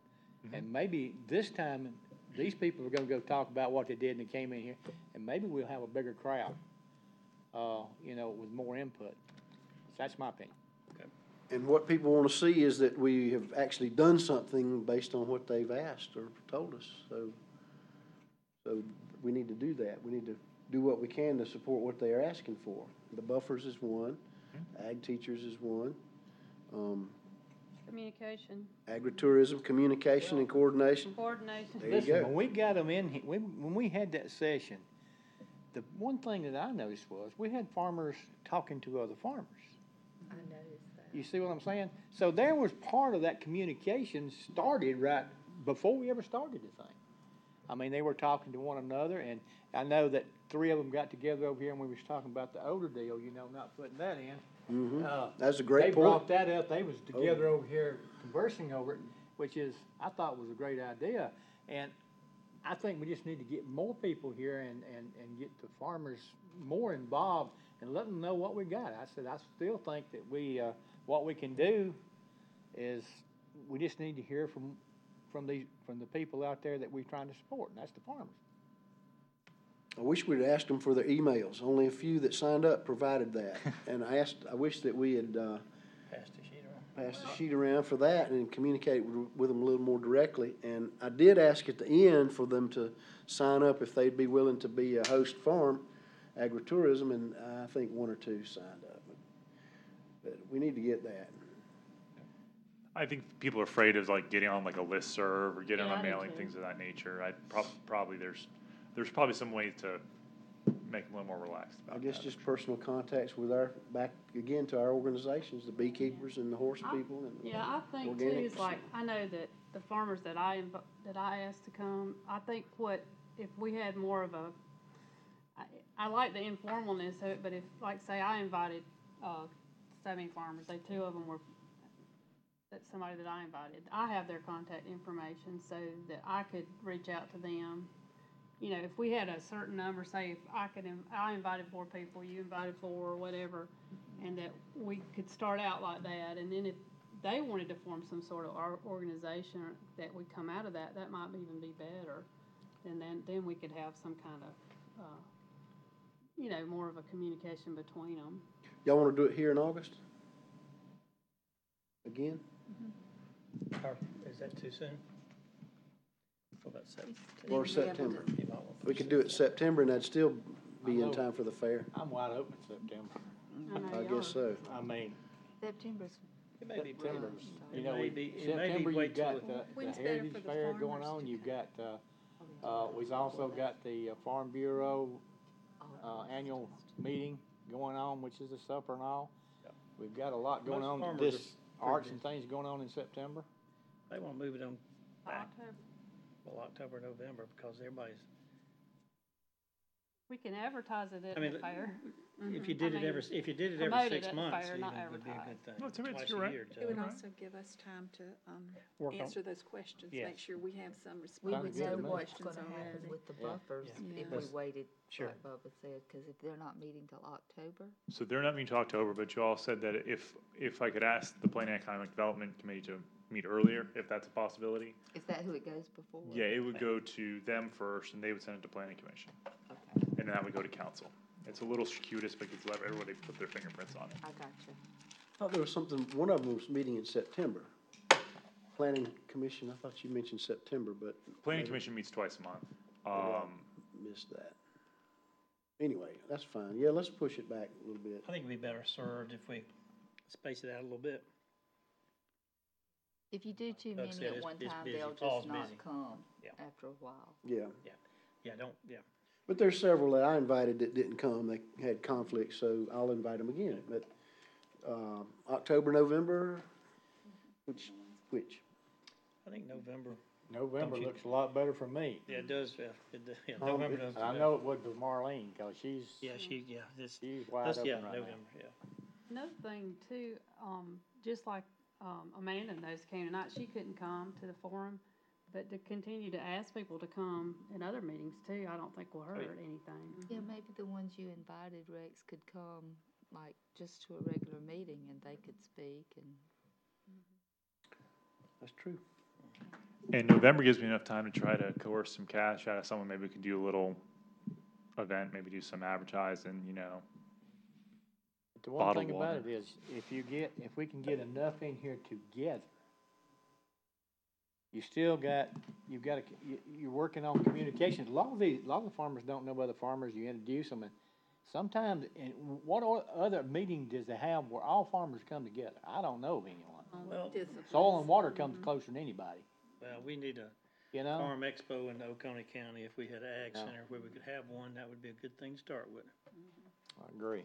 And maybe this time these people are going to go talk about what they did and they came in here, and maybe we'll have a bigger crowd, with more input. That's my opinion. okay. And what people want to see is that we have actually done something based on what they've asked or told us. So we need to do that. We need to do what we can to support what they are asking for. The buffers is one, ag teachers is one, Communication, agritourism, communication and coordination. coordination. There you Listen, go. when we got them in, when we had that session, the one thing that I noticed was, we had farmers talking to other farmers. I noticed that. You see what I'm saying? So there was part of that communication started right before we ever started the thing. I mean, they were talking to one another, and I know that 3 of them got together over here and we was talking about the older deal, you know, not putting that in. That's a great They point. brought that up, they was together over here conversing over it, which is, I thought was a great idea. And I think we just need to get more people here and get the farmers more involved and let them know what we got. I said, I still think that what we can do is, we just need to hear from the people out there that we're trying to support, and that's the farmers. I wish we'd asked them for their emails. Only a few that signed up provided that. And I wish that we had, Pass the sheet around. pass the sheet around for that and communicate with them a little more directly. And I did ask at the end for them to sign up if they'd be willing to be a host farm, agritourism, and I think 1 or 2 signed up. But we need to get that. I think people are afraid of like getting on like a listserv or getting Yeah, on I do mailing, too. things of that nature. Probably there's probably some ways to make them a little more relaxed I about guess that. just personal contacts with back again to our organizations, the beekeepers and the horse people and. Yeah, I think too, organics. is like, I know that the farmers that I asked to come, I think if we had more of I like the informalness of it, but if, like, say I invited, so many farmers, 2 of them were, that's somebody that I invited. I have their contact information so that I could reach out to them. You know, if we had a certain number, say if I invited 4 people, you invited 4 or whatever, and that we could start out like that, and then if they wanted to form some sort of organization that would come out of that, that might even be better. And then we could have some kind of, more of a communication between them. Y'all wanna do it here in August? Again? Or is that too soon? What about September? Or September? We could do it September and that'd still be in time for the fair. I'm wide open September. I guess so. I mean, September's, It may be, September, you it know, may be September, wait you've till. got the When's better Heritage for the Fair going farmers on, to you've come? got, we've also got the Farm Bureau, annual meeting going on, which is the supper and all. We've got a lot going Most on, farmers this are arts pretty and things going on in September. They wanna move it on back, October. well, October, November, because everybody's, We can advertise it at I mean, the fair. if you did it every 6 promote it at the months, fair, even not would be a advertise. good thing. No, it's- Twice you're a right. year, It would Joe. also give us time to Work on- answer those questions, Yes. make sure we have some we responses would to know the what's questions gonna happen already. with the Yeah. buffers Yeah. if we Yes. waited, Sure. like Bubba said, cause if they're not meeting till October. So they're not meeting till October, but you all said that if I could ask the Planning and Economic Development Committee to meet earlier, if that's a possibility. Is that who it goes before? Yeah, it would go to them first and they would send it to Planning Commission. Okay, And then that would go to council. It's a little circuitous because let everybody put their fingerprints on it. I gotcha. I thought there was something, one of them was meeting in September. Planning Commission, I thought you mentioned September, but. Planning maybe Commission meets twice a month. I Missed that. Anyway, that's fine. Yeah, let's push it back a little bit. I think it'd be better served if we space it out a little bit. If you do too Like I many said, at it's- one it's time, busy. they'll Fall's just not busy. come Yeah. after a while. Yeah. Yeah. But there's several that I invited that didn't come. They had conflicts, so I'll invite them again. But, October, November, which? I think November, November Don't you- looks a lot better for me. yeah, it does, November does. And I know it would for Marlene, cause she's She's wide that's, open yeah, right now. November, yeah. Another thing too, just like, Amanda knows came tonight, she couldn't come to the forum, but to continue to ask people to come in other meetings too, I don't think will hurt anything. Yeah, maybe the ones you invited, Rex, could come, like, just to a regular meeting and they could speak and. That's true. And November gives me enough time to try to coerce some cash out of someone. Maybe we could do a little event, maybe do some advertising, But the one Bottled thing about water. it is, if we can get enough in here together, you're working on communications. A lot of the farmers don't know other farmers. You introduce them, and sometimes, and other meeting does they have where all farmers come together? I don't know of anyone. Well, Soil and Water comes closer than anybody, well, we need a you know? farm expo in Oconee County. If we had an ag Yeah. center where we could have one, that would be a good thing to start with. I agree.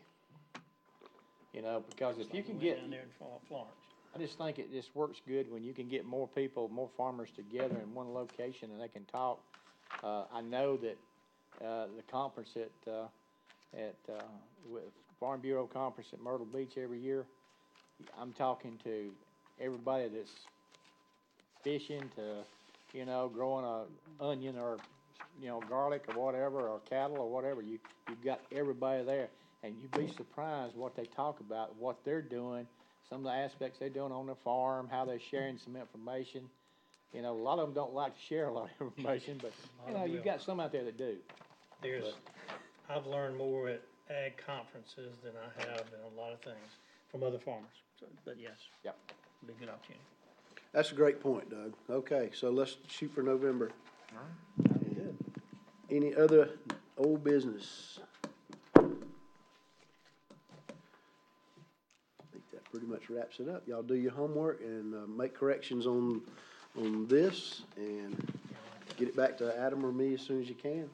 You know, because if you can Way get, down there in Florence. I just think it just works good when you can get more people, more farmers together in one location and they can talk. I know that, the conference with Farm Bureau Conference at Myrtle Beach every year, I'm talking to everybody that's fishing to, you know, growing a onion or, you know, garlic or whatever, or cattle or whatever. You've got everybody there, and you'd be surprised what they talk about, what they're doing, some of the aspects they're doing on their farm, how they're sharing some information. You know, a lot of them don't like to share a lot of information, but, you know, you've got some out there that do. I've learned more at ag conferences than I have in a lot of things from other farmers. So, but yes. Yep. Be a good opportunity. That's a great point, Doug. Okay, so let's shoot for November. Good. Any other old business? I think that pretty much wraps it up. Y'all do your homework and make corrections on this and get it back to Adam or me as soon as you can.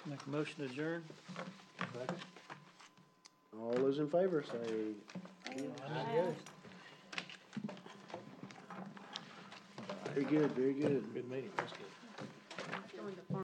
Make a motion to adjourn? All those in favor say very good, very good. Good meeting. That's good.